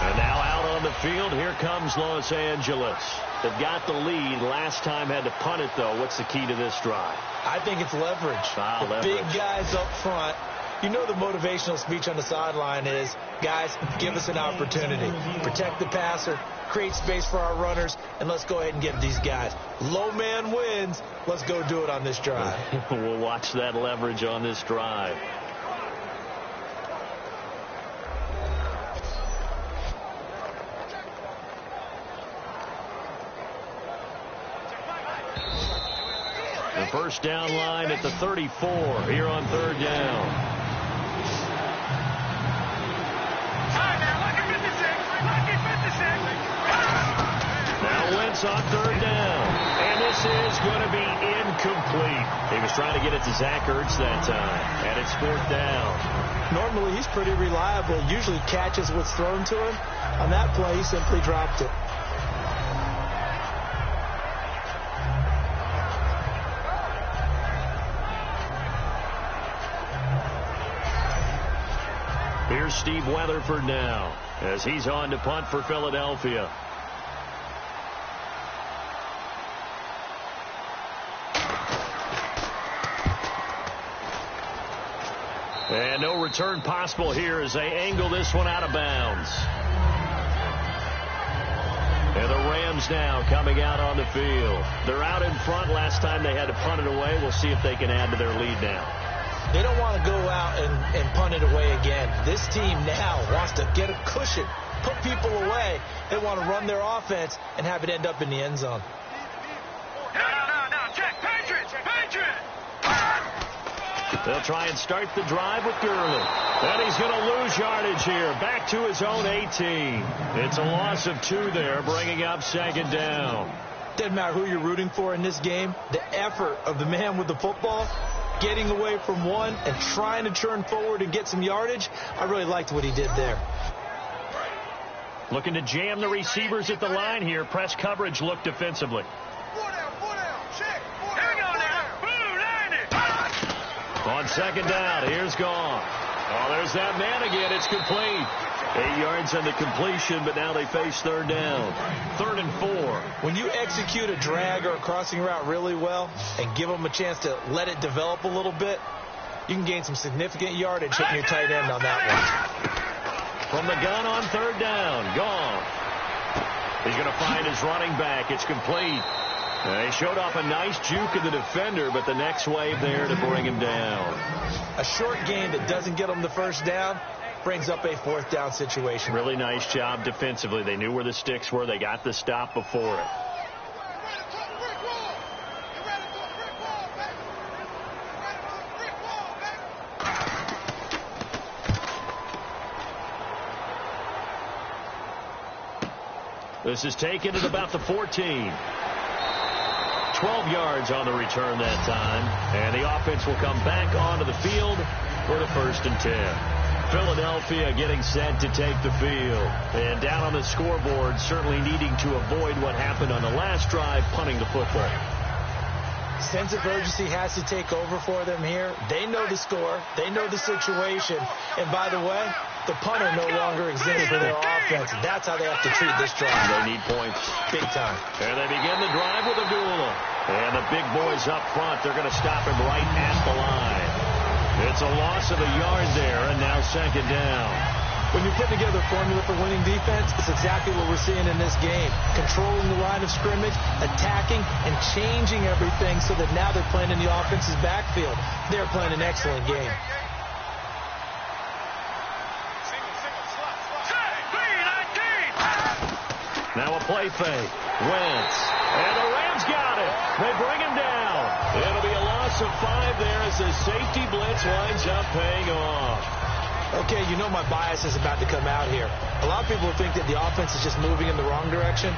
And now out on the field, here comes Los Angeles. They've got the lead. Last time had to punt it, though. What's the key to this drive? I think it's leverage. Leverage. Big guys up front. You know the motivational speech on the sideline is, guys, give us an opportunity. Protect the passer, create space for our runners, and let's go ahead and get these guys. Low man wins. Let's go do it on this drive. We'll watch that leverage on this drive. The first down line at the 34 here on third down. Now Wentz on third down. And this is going to be incomplete. He was trying to get it to Zach Ertz that time. And it's fourth down. Normally he's pretty reliable. Usually catches what's thrown to him. On that play, he simply dropped it. Here's Steve Weatherford now as he's on to punt for Philadelphia. And no return possible here as they angle this one out of bounds. And the Rams now coming out on the field. They're out in front. Last time they had to punt it away. We'll see if they can add to their lead now. They don't want to go out and punt it away again. This team now wants to get a cushion, put people away. They want to run their offense and have it end up in the end zone. No, check. Patriots! They'll try and start the drive with Gurley. And he's going to lose yardage here. Back to his own 18. It's a loss of 2 there, bringing up second down. Doesn't matter who you're rooting for in this game. The effort of the man with the football, getting away from one and trying to turn forward and get some yardage, I really liked what he did there. Looking to jam the receivers at the line here. Press coverage look defensively. On second down, here's gone. Oh, there's that man again. It's complete. 8 yards on the completion, but now they face third down. 3rd and 4. When you execute a drag or a crossing route really well and give them a chance to let it develop a little bit, you can gain some significant yardage hitting your tight end on that one. From the gun on third down, gone. He's going to find his running back. It's complete. They showed off a nice juke of the defender, but the next wave there to bring him down. A short game that doesn't get them the first down brings up a 4th down situation. Really nice job defensively. They knew where the sticks were. They got the stop before it. This is taken at about the 14. 12 yards on the return that time. And the offense will come back onto the field for the 1st and 10. Philadelphia getting set to take the field. And down on the scoreboard, certainly needing to avoid what happened on the last drive, punting the football. Sense of urgency has to take over for them here. They know the score. They know the situation. And by the way, the punter no longer exists for their offense. That's how they have to treat this drive. They need points. Big time. And they begin the drive with Abdullah. And the big boys up front, they're going to stop him right at the line. It's a loss of a yard there, and now second down. When you're putting together a formula for winning defense, it's exactly what we're seeing in this game. Controlling the line of scrimmage, attacking, and changing everything so that now they're playing in the offense's backfield. They're playing an excellent game. Now a play fake. Wentz. And the Rams got it. They bring him down. It'll be a loss of 5 there as the safety blitz winds up paying off. Okay, you know my bias is about to come out here. A lot of people think that the offense is just moving in the wrong direction.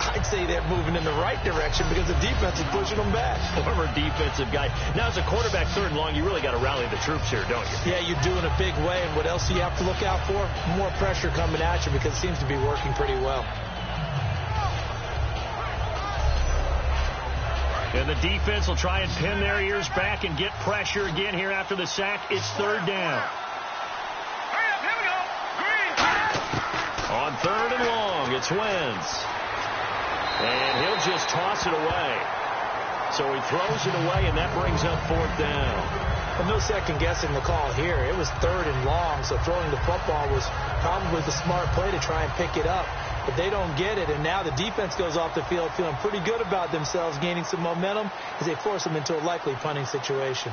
I'd say they're moving in the right direction because the defense is pushing them back. Former defensive guy. Now, as a quarterback, 3rd and long, you really got to rally the troops here, don't you? Yeah, you do in a big way. And what else do you have to look out for? More pressure coming at you because it seems to be working pretty well. And the defense will try and pin their ears back and get pressure again here after the sack. It's 3rd down. On 3rd and long, it's Wentz. And he'll just toss it away. So he throws it away, and that brings up 4th down. Well, no second guessing the call here. It was 3rd and long, so throwing the football was probably the smart play to try and pick it up. But they don't get it, and now the defense goes off the field feeling pretty good about themselves, gaining some momentum as they force them into a likely punting situation.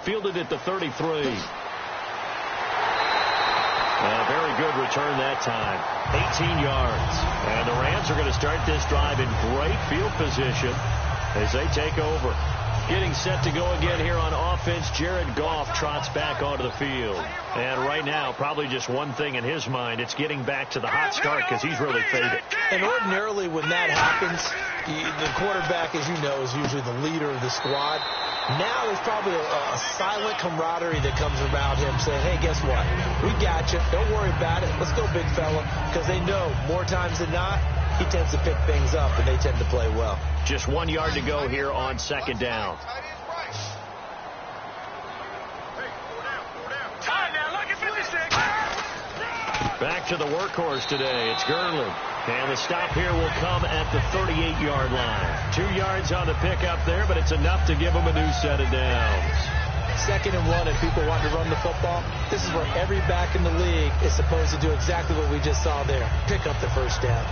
Fielded at the 33. A very good return that time. 18 yards. And the Rams are going to start this drive in great field position as they take over. Getting set to go again here on offense, Jared Goff trots back onto the field. And right now, probably just one thing in his mind, it's getting back to the hot start because he's really faded. And ordinarily when that happens, the quarterback, as you know, is usually the leader of the squad. Now there's probably a silent camaraderie that comes around him saying, hey, guess what? We got you. Don't worry about it. Let's go, big fella. Because they know more times than not, he tends to pick things up, and they tend to play well. Just 1 yard to go here on 2nd down. Back to the workhorse today. It's Gurley. And the stop here will come at the 38-yard line. 2 yards on the pickup there, but it's enough to give them a new set of downs. 2nd and 1, and people want to run the football. This is where every back in the league is supposed to do exactly what we just saw there. Pick up the 1st down.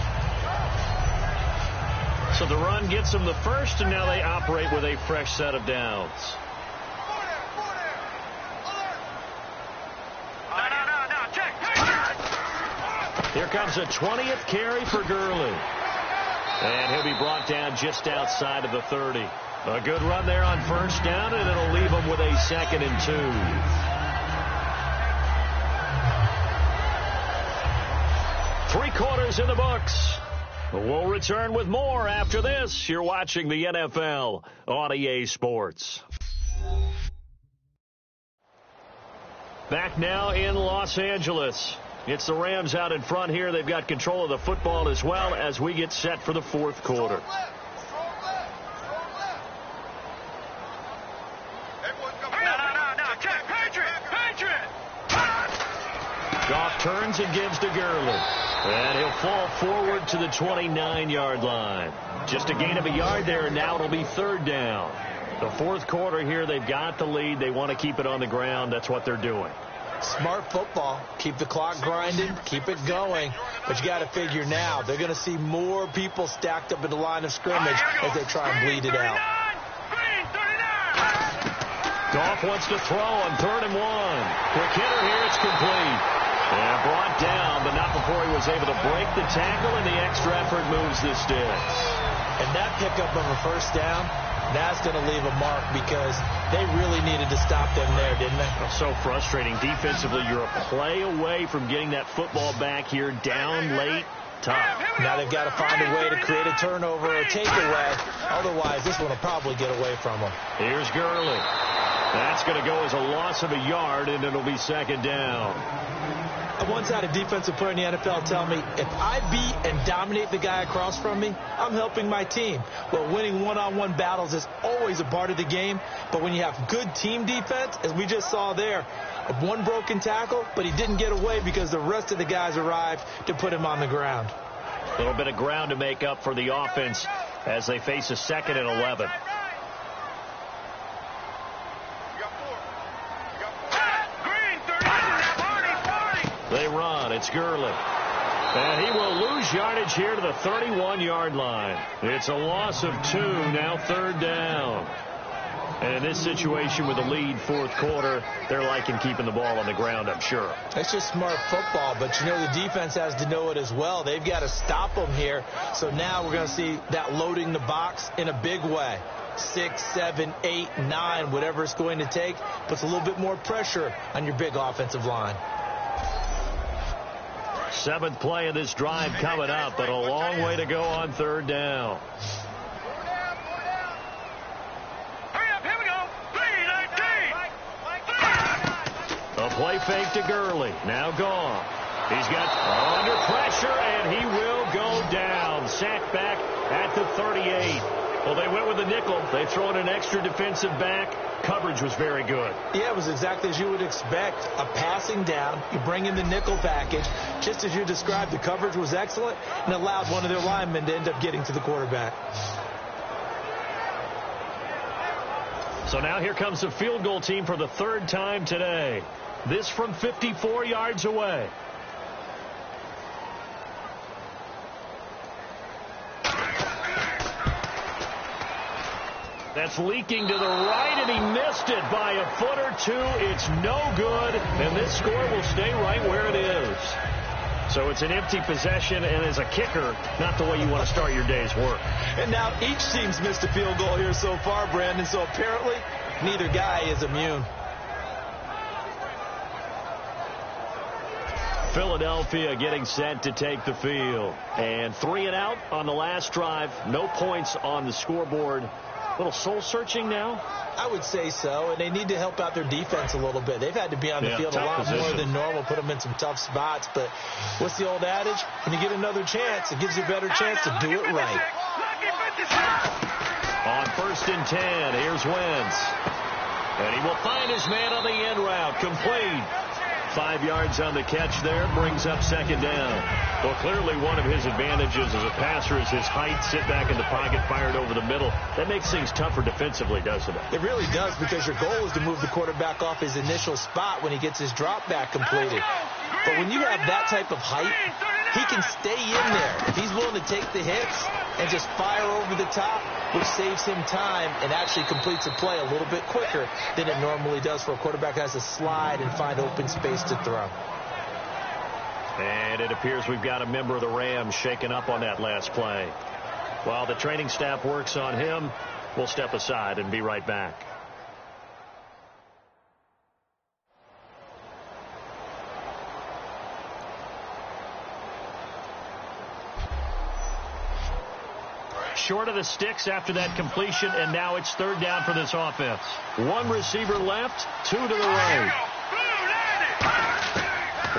So the run gets them the 1st, and now they operate with a fresh set of downs. Here comes a 20th carry for Gurley. And he'll be brought down just outside of the 30. A good run there on 1st down, and it'll leave him with a 2nd and 2. 3 quarters in the books. We'll return with more after this. You're watching the NFL on EA Sports. Back now in Los Angeles. It's the Rams out in front here. They've got control of the football as well as we get set for the 4th quarter. Goff turns and gives to Gurley. And he'll fall forward to the 29-yard line. Just a gain of a yard there, and now it'll be 3rd down. The 4th quarter here, they've got the lead. They want to keep it on the ground. That's what they're doing. Smart football. Keep the clock grinding. Keep it going. But you got to figure now, they're going to see more people stacked up in the line of scrimmage as they try and bleed it out. Goff wants to throw on 3rd and 1. Quick hitter here. It's complete. And brought down, but not before he was able to break the tackle, and the extra effort moves the sticks. And that pickup of a 1st down, that's going to leave a mark because they really needed to stop them there, didn't they? So frustrating. Defensively, you're a play away from getting that football back here down late. Tough. Now they've got to find a way to create a turnover or takeaway. Otherwise, this one will probably get away from them. Here's Gurley. That's going to go as a loss of a yard, and it'll be 2nd down. I once had a defensive player in the NFL tell me, if I beat and dominate the guy across from me, I'm helping my team. Well, winning one-on-one battles is always a part of the game, but when you have good team defense, as we just saw there, one broken tackle, but he didn't get away because the rest of the guys arrived to put him on the ground. A little bit of ground to make up for the offense as they face a 2nd and 11. They run. It's Gurley. And he will lose yardage here to the 31-yard line. It's a loss of 2, now 3rd down. And in this situation with a lead fourth quarter, they're liking keeping the ball on the ground, I'm sure. It's just smart football, but you know the defense has to know it as well. They've got to stop them here. So now we're going to see that loading the box in a big way. 6, 7, 8, 9, whatever it's going to take, puts a little bit more pressure on your big offensive line. 7th play of this drive coming up, but a long way to go on third down. A play fake to Gurley. Now gone. He's got under pressure, and he will go down. Sacked back at the 38. Well, they went with the nickel. They throw in an extra defensive back. Coverage was very good. Yeah, it was exactly as you would expect. A passing down. You bring in the nickel package. Just as you described, the coverage was excellent and allowed one of their linemen to end up getting to the quarterback. So now here comes the field goal team for the 3rd time today. This from 54 yards away. That's leaking to the right, and he missed it by a foot or two. It's no good, and this score will stay right where it is. So it's an empty possession, and as a kicker, not the way you want to start your day's work. And now each team's missed a field goal here so far, Brandon, so apparently neither guy is immune. Philadelphia getting set to take the field. And 3 and out on the last drive. No points on the scoreboard. A little soul-searching now? I would say so, and they need to help out their defense a little bit. They've had to be on the field a lot more than normal, put them in some tough spots. But what's the old adage? When you get another chance, it gives you a better chance to do it right. On 1st and 10, here's Wentz. And he will find his man on the end route. Complete. 5 yards on the catch there, brings up 2nd down. Well, clearly one of his advantages as a passer is his height, sit back in the pocket, fired over the middle. That makes things tougher defensively, doesn't it? It really does, because your goal is to move the quarterback off his initial spot when he gets his drop back completed. But when you have that type of height, he can stay in there. If he's willing to take the hits and just fire over the top, which saves him time and actually completes a play a little bit quicker than it normally does for a quarterback who has to slide and find open space to throw. And it appears we've got a member of the Rams shaken up on that last play. While the training staff works on him, we'll step aside and be right back. Short of the sticks after that completion, and now it's 3rd down for this offense. 1 receiver left, 2 to the right.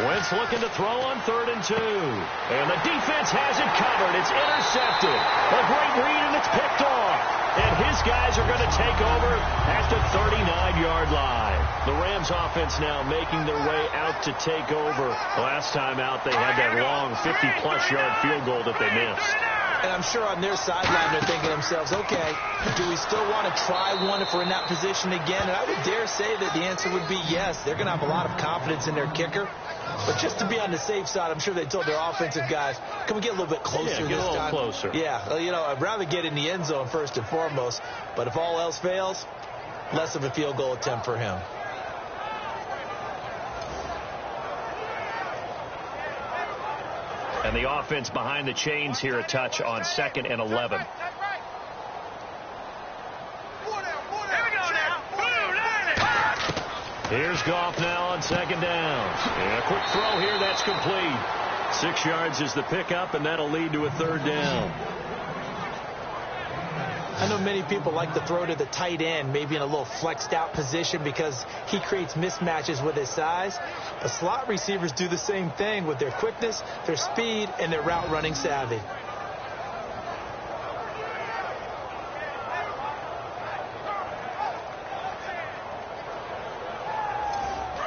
Wentz looking to throw on 3rd and 2. And the defense has it covered. It's intercepted. A great read, and it's picked off. And his guys are going to take over at the 39-yard line. The Rams offense now making their way out to take over. Last time out, they had that long 50-plus yard field goal that they missed. And I'm sure on their sideline they're thinking to themselves, okay, do we still want to try one if we're in that position again? And I would dare say that the answer would be yes. They're going to have a lot of confidence in their kicker. But just to be on the safe side, I'm sure they told their offensive guys, can we get a little bit closer this time? Get a little closer. Yeah, you know, I'd rather get in the end zone first and foremost. But if all else fails, less of a field goal attempt for him. And the offense behind the chains here a touch on 2nd and 11. Here's Goff now on 2nd down. And a quick throw here, that's complete. 6 yards is the pickup, and that'll lead to a 3rd down. I know many people like to throw to the tight end, maybe in a little flexed out position because he creates mismatches with his size. But slot receivers do the same thing with their quickness, their speed, and their route running savvy.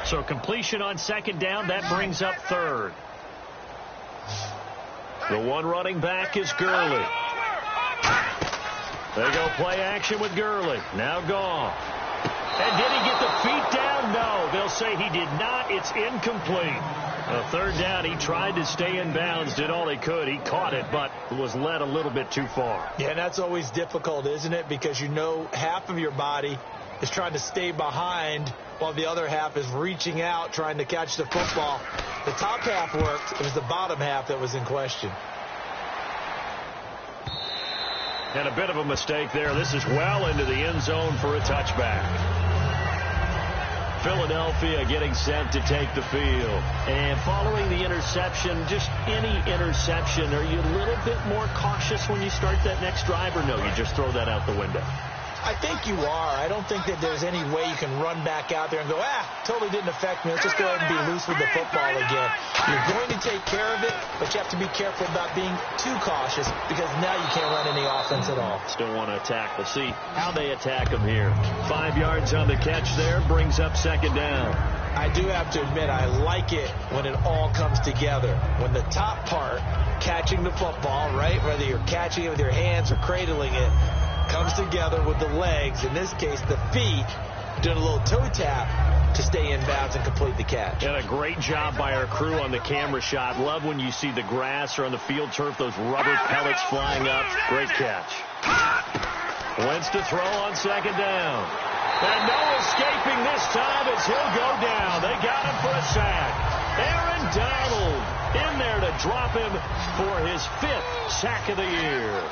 So completion on 2nd down, that brings up 3rd. The one running back is Gurley. They go play action with Gurley. Now Goff. And did he get the feet down? No. They'll say he did not. It's incomplete. 3rd down, he tried to stay in bounds, did all he could. He caught it, but was led a little bit too far. Yeah, and that's always difficult, isn't it? Because you know half of your body is trying to stay behind while the other half is reaching out, trying to catch the football. The top half worked. It was the bottom half that was in question. And a bit of a mistake there. This is well into the end zone for a touchback. Philadelphia getting set to take the field. And following the interception, just any interception, are you a little bit more cautious when you start that next drive, or no, you just throw that out the window? I think you are. I don't think that there's any way you can run back out there and go, totally didn't affect me. Let's just go ahead and be loose with the football again. You're going to take care of it, but you have to be careful about being too cautious because now you can't run any offense at all. Still want to attack. We'll see how they attack them here. 5 yards on the catch there, brings up second down. I do have to admit, I like it when it all comes together. When the top part, catching the football, right, whether you're catching it with your hands or cradling it, comes together with the legs, in this case the feet, doing a little toe tap to stay in bounds and complete the catch. And a great job by our crew on the camera shot. Love when you see the grass or on the field turf, those rubber pellets flying up. Great catch. Wentz to throw on second down. And no escaping this time as he'll go down. They got him for a sack. Aaron Donald in there to drop him for his 5th sack of the year.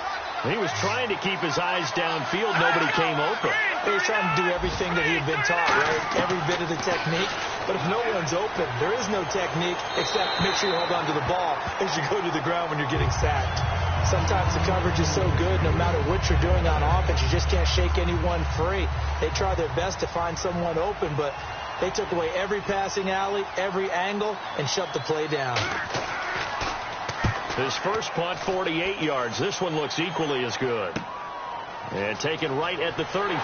He was trying to keep his eyes downfield. Nobody came open. He was trying to do everything that he had been taught, right? Every bit of the technique. But if no one's open, there is no technique except make sure you hold on to the ball as you go to the ground when you're getting sacked. Sometimes the coverage is so good, no matter what you're doing on offense, you just can't shake anyone free. They try their best to find someone open, but they took away every passing alley, every angle, and shut the play down. His first punt, 48 yards. This one looks equally as good. And taken right at the 35.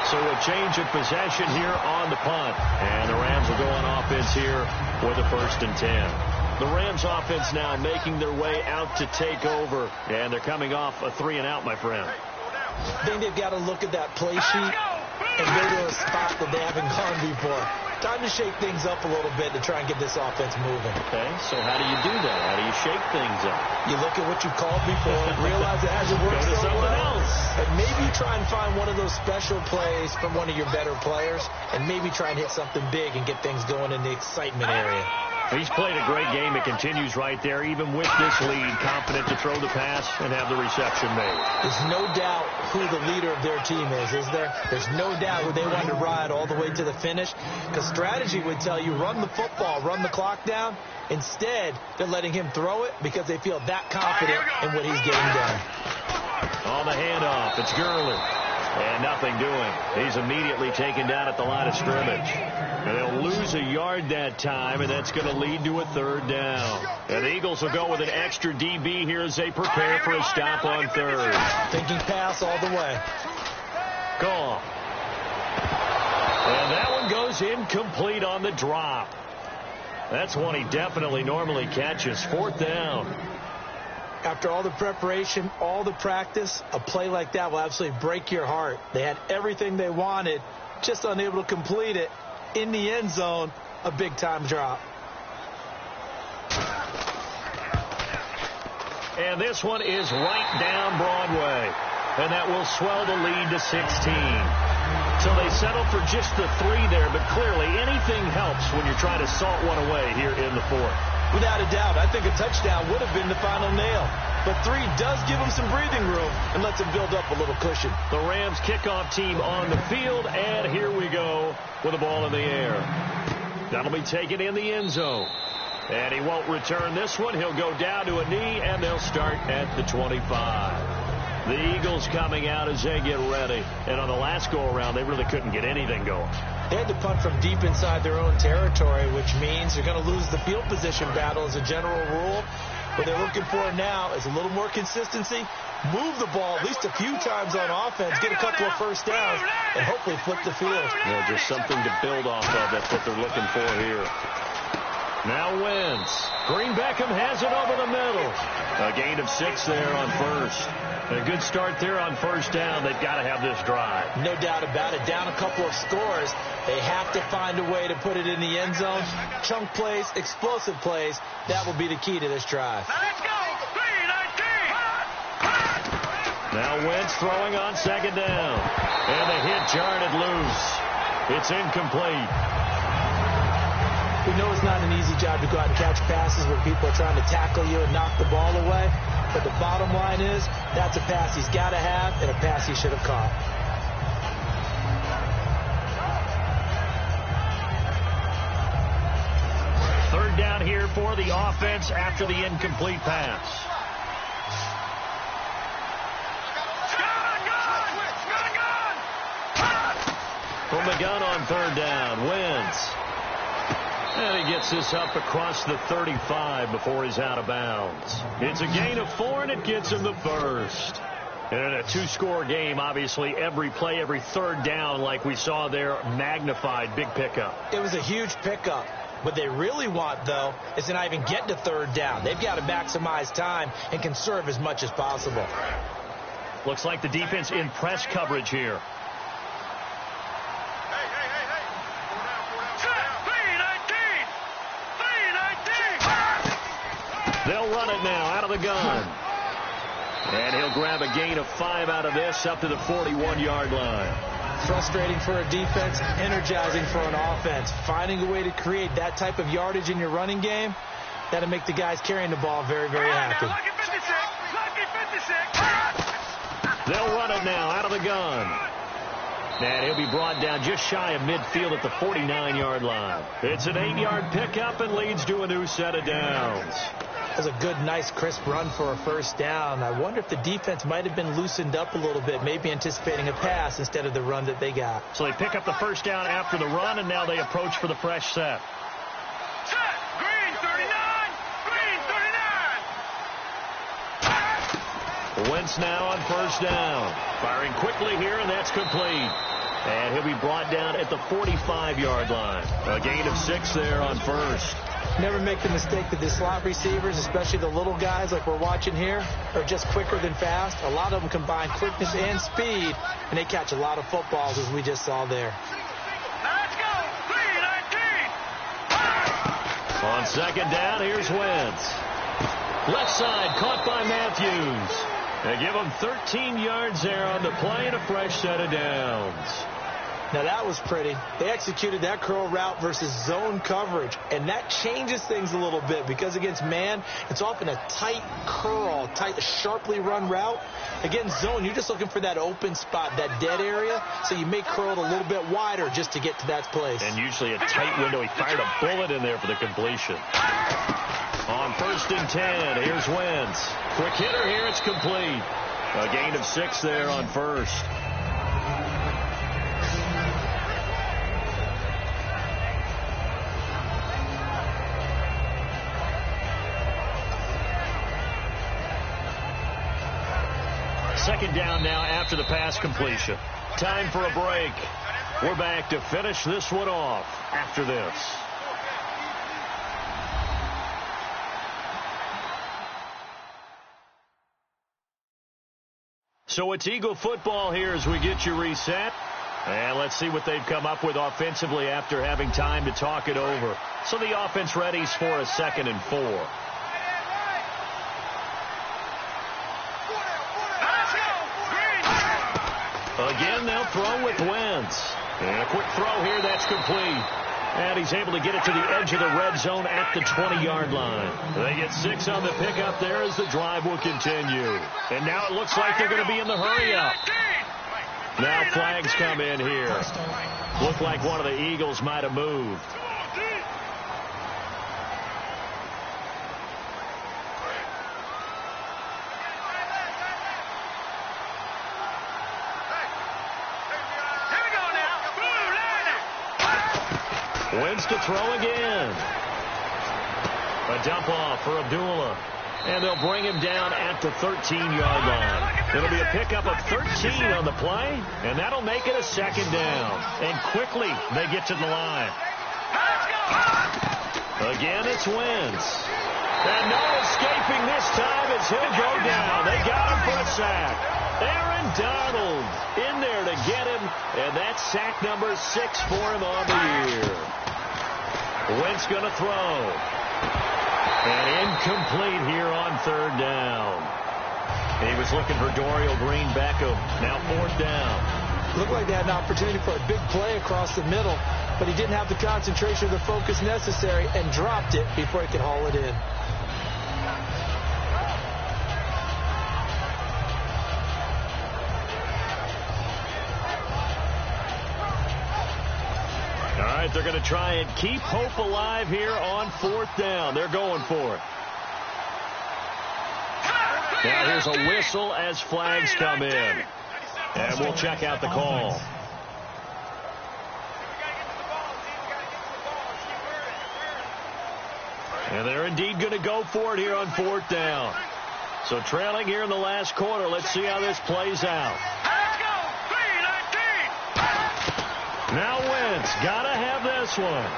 So a change of possession here on the punt. And the Rams will go on offense here with a 1st and 10. The Rams offense now making their way out to take over. And they're coming off a 3-and-out, my friend. I think they've got to look at that play sheet and go to a spot that they haven't gone before. Time to shake things up a little bit to try and get this offense moving. Okay, so how do you do that? How do you shake things up? You look at what you've called before, realize it hasn't worked Go to so something well, else. and maybe try and find one of those special plays from one of your better players, and maybe try and hit something big and get things going in the excitement area. He's played a great game. It continues right there, even with this lead, confident to throw the pass and have the reception made. There's no doubt who the leader of their team is there? There's no doubt who they want to ride all the way to the finish, because strategy would tell you run the football, run the clock down. Instead, they're letting him throw it because they feel that confident in what he's getting done. On the handoff, it's Gurley. And nothing doing. He's immediately taken down at the line of scrimmage. And they'll lose a yard that time, and that's going to lead to a 3rd down. And the Eagles will go with an extra DB here as they prepare for a stop on 3rd. Thinking pass all the way. Gone. And that one goes incomplete on the drop. That's one he definitely normally catches. 4th down. After all the preparation, all the practice, a play like that will absolutely break your heart. They had everything they wanted, just unable to complete it. In the end zone, a big-time drop. And this one is right down Broadway. And that will swell the lead to 16. So they settle for just the 3 there, but clearly anything helps when you're trying to salt one away here in the 4th. Without a doubt, I think a touchdown would have been the final nail. But 3 does give them some breathing room and lets them build up a little cushion. The Rams kickoff team on the field, and here we go with the ball in the air. That'll be taken in the end zone. And he won't return this one. He'll go down to a knee, and they'll start at the 25. The Eagles coming out as they get ready. And on the last go-around, they really couldn't get anything going. They had to punt from deep inside their own territory, which means they're going to lose the field position battle as a general rule. What they're looking for now is a little more consistency, move the ball at least a few times on offense, get a couple of first downs, and hopefully flip the field. Yeah, just something to build off of. That's what they're looking for here. Now Wentz. Green Beckham has it over the middle. A gain of 6 there on 1st. A good start there on 1st down. They've got to have this drive. No doubt about it. Down a couple of scores. They have to find a way to put it in the end zone. Chunk plays, explosive plays. That will be the key to this drive. Now let's go. 3-19. Now Wentz throwing on second down. And the hit jarred it loose. It's incomplete. We know it's not an easy job to go out and catch passes when people are trying to tackle you and knock the ball away. But the bottom line is, that's a pass he's got to have and a pass he should have caught. Third down here for the offense after the incomplete pass. From the gun on third down, Wentz. And he gets this up across the 35 before he's out of bounds. It's a gain of 4, and it gets him the first. And in a two-score game, obviously, every play, every third down, like we saw there, magnified, big pickup. It was a huge pickup. What they really want, though, is to not even get to third down. They've got to maximize time and conserve as much as possible. Looks like the defense in press coverage here. They'll run it now out of the gun. And he'll grab a gain of 5 out of this up to the 41-yard line. Frustrating for a defense, energizing for an offense. Finding a way to create that type of yardage in your running game, that'll make the guys carrying the ball very, very happy. They'll run it now out of the gun. And he'll be brought down just shy of midfield at the 49-yard line. It's an 8-yard pickup and leads to a new set of downs. That was a good, nice, crisp run for a first down. I wonder if the defense might have been loosened up a little bit, maybe anticipating a pass instead of the run that they got. So they pick up the first down after the run, and now they approach for the fresh set. Green 39! Green 39! Wentz now on first down. Firing quickly here, and that's complete. And he'll be brought down at the 45-yard line. A gain of 6 there on first. Never make the mistake that the slot receivers, especially the little guys like we're watching here, are just quicker than fast. A lot of them combine quickness and speed, and they catch a lot of footballs, as we just saw there. Let's go! 3-19! On second down, here's Wentz. Left side, caught by Matthews. They give him 13 yards there on the play and a fresh set of downs. Now that was pretty. They executed that curl route versus zone coverage, and that changes things a little bit because against man, it's often a tight curl, tight, sharply run route. Against zone, you're just looking for that open spot, that dead area, so you may curl it a little bit wider just to get to that place. And usually a tight window. He fired a bullet in there for the completion. On first and 10, here's Wentz. Quick hitter here, it's complete. A gain of 6 there on first. Second down now after the pass completion. Time for a break. We're back to finish this one off after this. So it's Eagle football here as we get you reset. And let's see what they've come up with offensively after having time to talk it over. So the offense readies for a 2nd and 4. Again, they'll throw with Wentz. And a quick throw here, that's complete. And he's able to get it to the edge of the red zone at the 20-yard line. They get 6 on the pickup there as the drive will continue. And now it looks like they're going to be in the hurry-up. Now flags come in here. Looked like one of the Eagles might have moved. Wentz to throw again. A dump off for Abdullah. And they'll bring him down at the 13-yard line. It'll be a pickup of 13 on the play, and that'll make it a 2nd down. And quickly they get to the line. Again, it's Wentz. And no escaping this time as he'll go down. They got him for a sack. Aaron Donald in there to get him, and that's sack number 6 for him on the year. Wentz going to throw. And incomplete here on 3rd down. He was looking for Dorial Green-Beckham. Now 4th down. Looked like they had an opportunity for a big play across the middle, but he didn't have the concentration or the focus necessary and dropped it before he could haul it in. All right, they're going to try and keep hope alive here on 4th down. They're going for it. Now here's a whistle as flags come in. And we'll check out the call. And they're indeed going to go for it here on 4th down. So trailing here in the last quarter. Let's see how this plays out. Now Wentz, gotta have this one.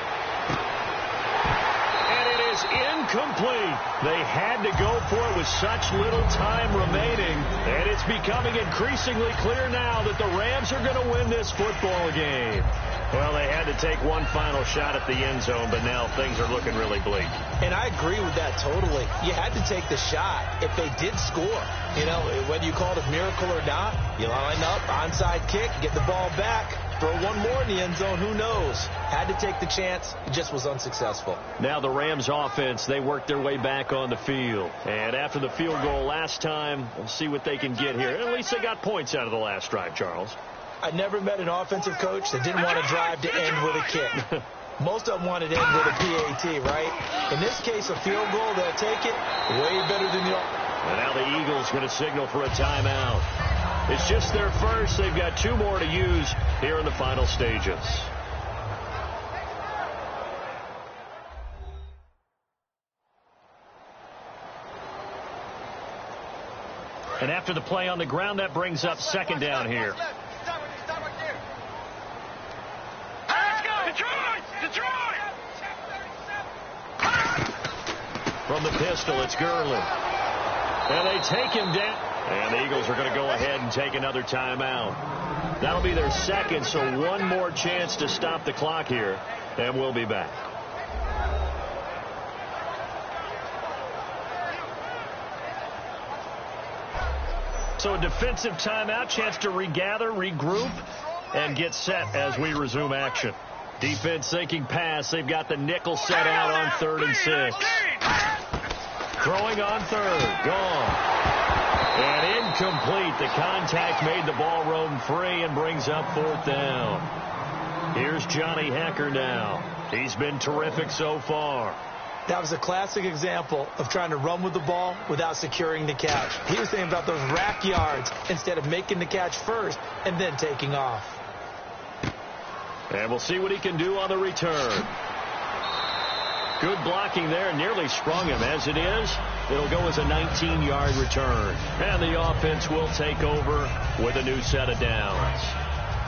And it is incomplete. They had to go for it with such little time remaining. And it's becoming increasingly clear now that the Rams are going to win this football game. Well, they had to take one final shot at the end zone, but now things are looking really bleak. And I agree with that totally. You had to take the shot if they did score. You know, whether you call it a miracle or not, you line up, onside kick, get the ball back, throw one more in the end zone, who knows? Had to take the chance. It just was unsuccessful. Now the Rams offense, they worked their way back on the field. And after the field goal last time, we'll see what they can get here. At least they got points out of the last drive, Charles. I never met an offensive coach that didn't want to drive to end with a kick. Most of them wanted to end with a PAT, right? In this case, a field goal, they'll take it way better than the... And now the Eagles going to signal for a timeout. It's just their first. They've got 2 more to use here in the final stages. And after the play on the ground, that brings up 2nd down here. From the pistol, it's Gurley. And they take him down. And the Eagles are going to go ahead and take another timeout. That'll be their 2nd, so one more chance to stop the clock here. And we'll be back. So a defensive timeout, chance to regather, regroup, and get set as we resume action. Defense thinking pass. They've got the nickel set out on 3rd and 6. Throwing on 3rd. Gone. And incomplete. The contact made the ball roam free and brings up 4th down. Here's Johnny Hekker now. He's been terrific so far. That was a classic example of trying to run with the ball without securing the catch. He was thinking about those rack yards instead of making the catch first and then taking off. And we'll see what he can do on the return. Good blocking there. Nearly sprung him. As it is, it'll go as a 19-yard return. And the offense will take over with a new set of downs.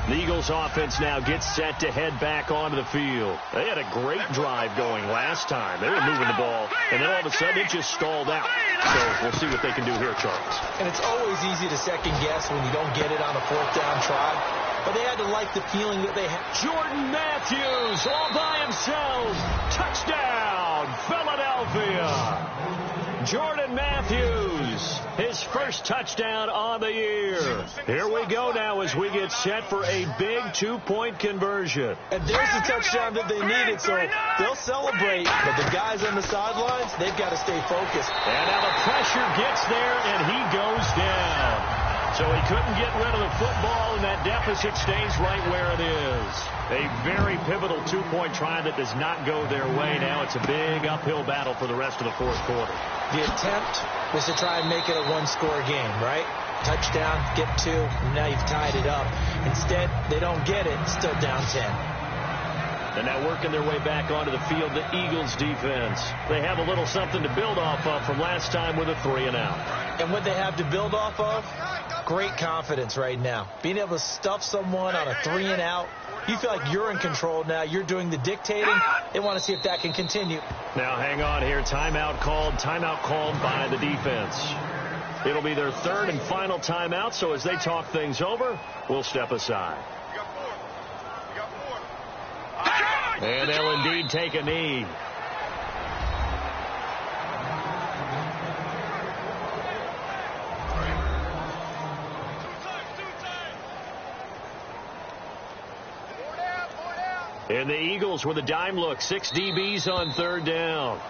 The Eagles offense now gets set to head back onto the field. They had a great drive going last time. They were moving the ball, and then all of a sudden it just stalled out. So we'll see what they can do here, Charles. And it's always easy to second guess when you don't get it on a 4th down try. But they had to like the feeling that they had. Jordan Matthews all by himself. Touchdown, Philadelphia. Jordan Matthews, his first touchdown on the year. Here we go now as we get set for a big 2-point conversion. And there's the touchdown that they needed, so they'll celebrate. But the guys on the sidelines, they've got to stay focused. And now the pressure gets there, and he goes down. So he couldn't get rid of the football, and that deficit stays right where it is. A very pivotal 2-point try that does not go their way. Now it's a big uphill battle for the rest of the 4th quarter. The attempt was to try and make it a 1-score game, right? Touchdown, get 2, now you've tied it up. Instead, they don't get it, still down 10. And now working their way back onto the field, the Eagles defense. They have a little something to build off of from last time with a 3-and-out. And what they have to build off of? Great confidence right now. Being able to stuff someone on a 3-and-out. You feel like you're in control now. You're doing the dictating. They want to see if that can continue. Now hang on here. Timeout called by the defense. It'll be their 3rd and final timeout, so as they talk things over, we'll step aside. And they'll indeed take a knee. And the Eagles with a dime look, 6 DBs on third down.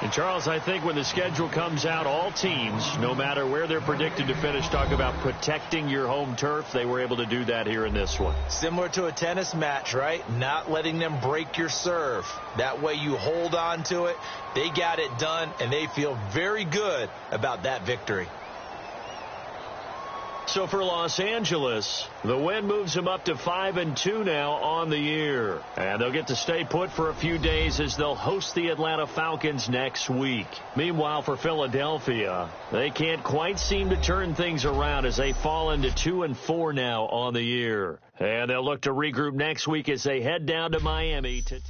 And, Charles, I think when the schedule comes out, all teams, no matter where they're predicted to finish, talk about protecting your home turf. They were able to do that here in this one. Similar to a tennis match, right? Not letting them break your serve. That way you hold on to it. They got it done, and they feel very good about that victory. So for Los Angeles, the win moves them up to 5-2 now on the year. And they'll get to stay put for a few days as they'll host the Atlanta Falcons next week. Meanwhile, for Philadelphia, they can't quite seem to turn things around as they fall into 2-4 now on the year. And they'll look to regroup next week as they head down to Miami to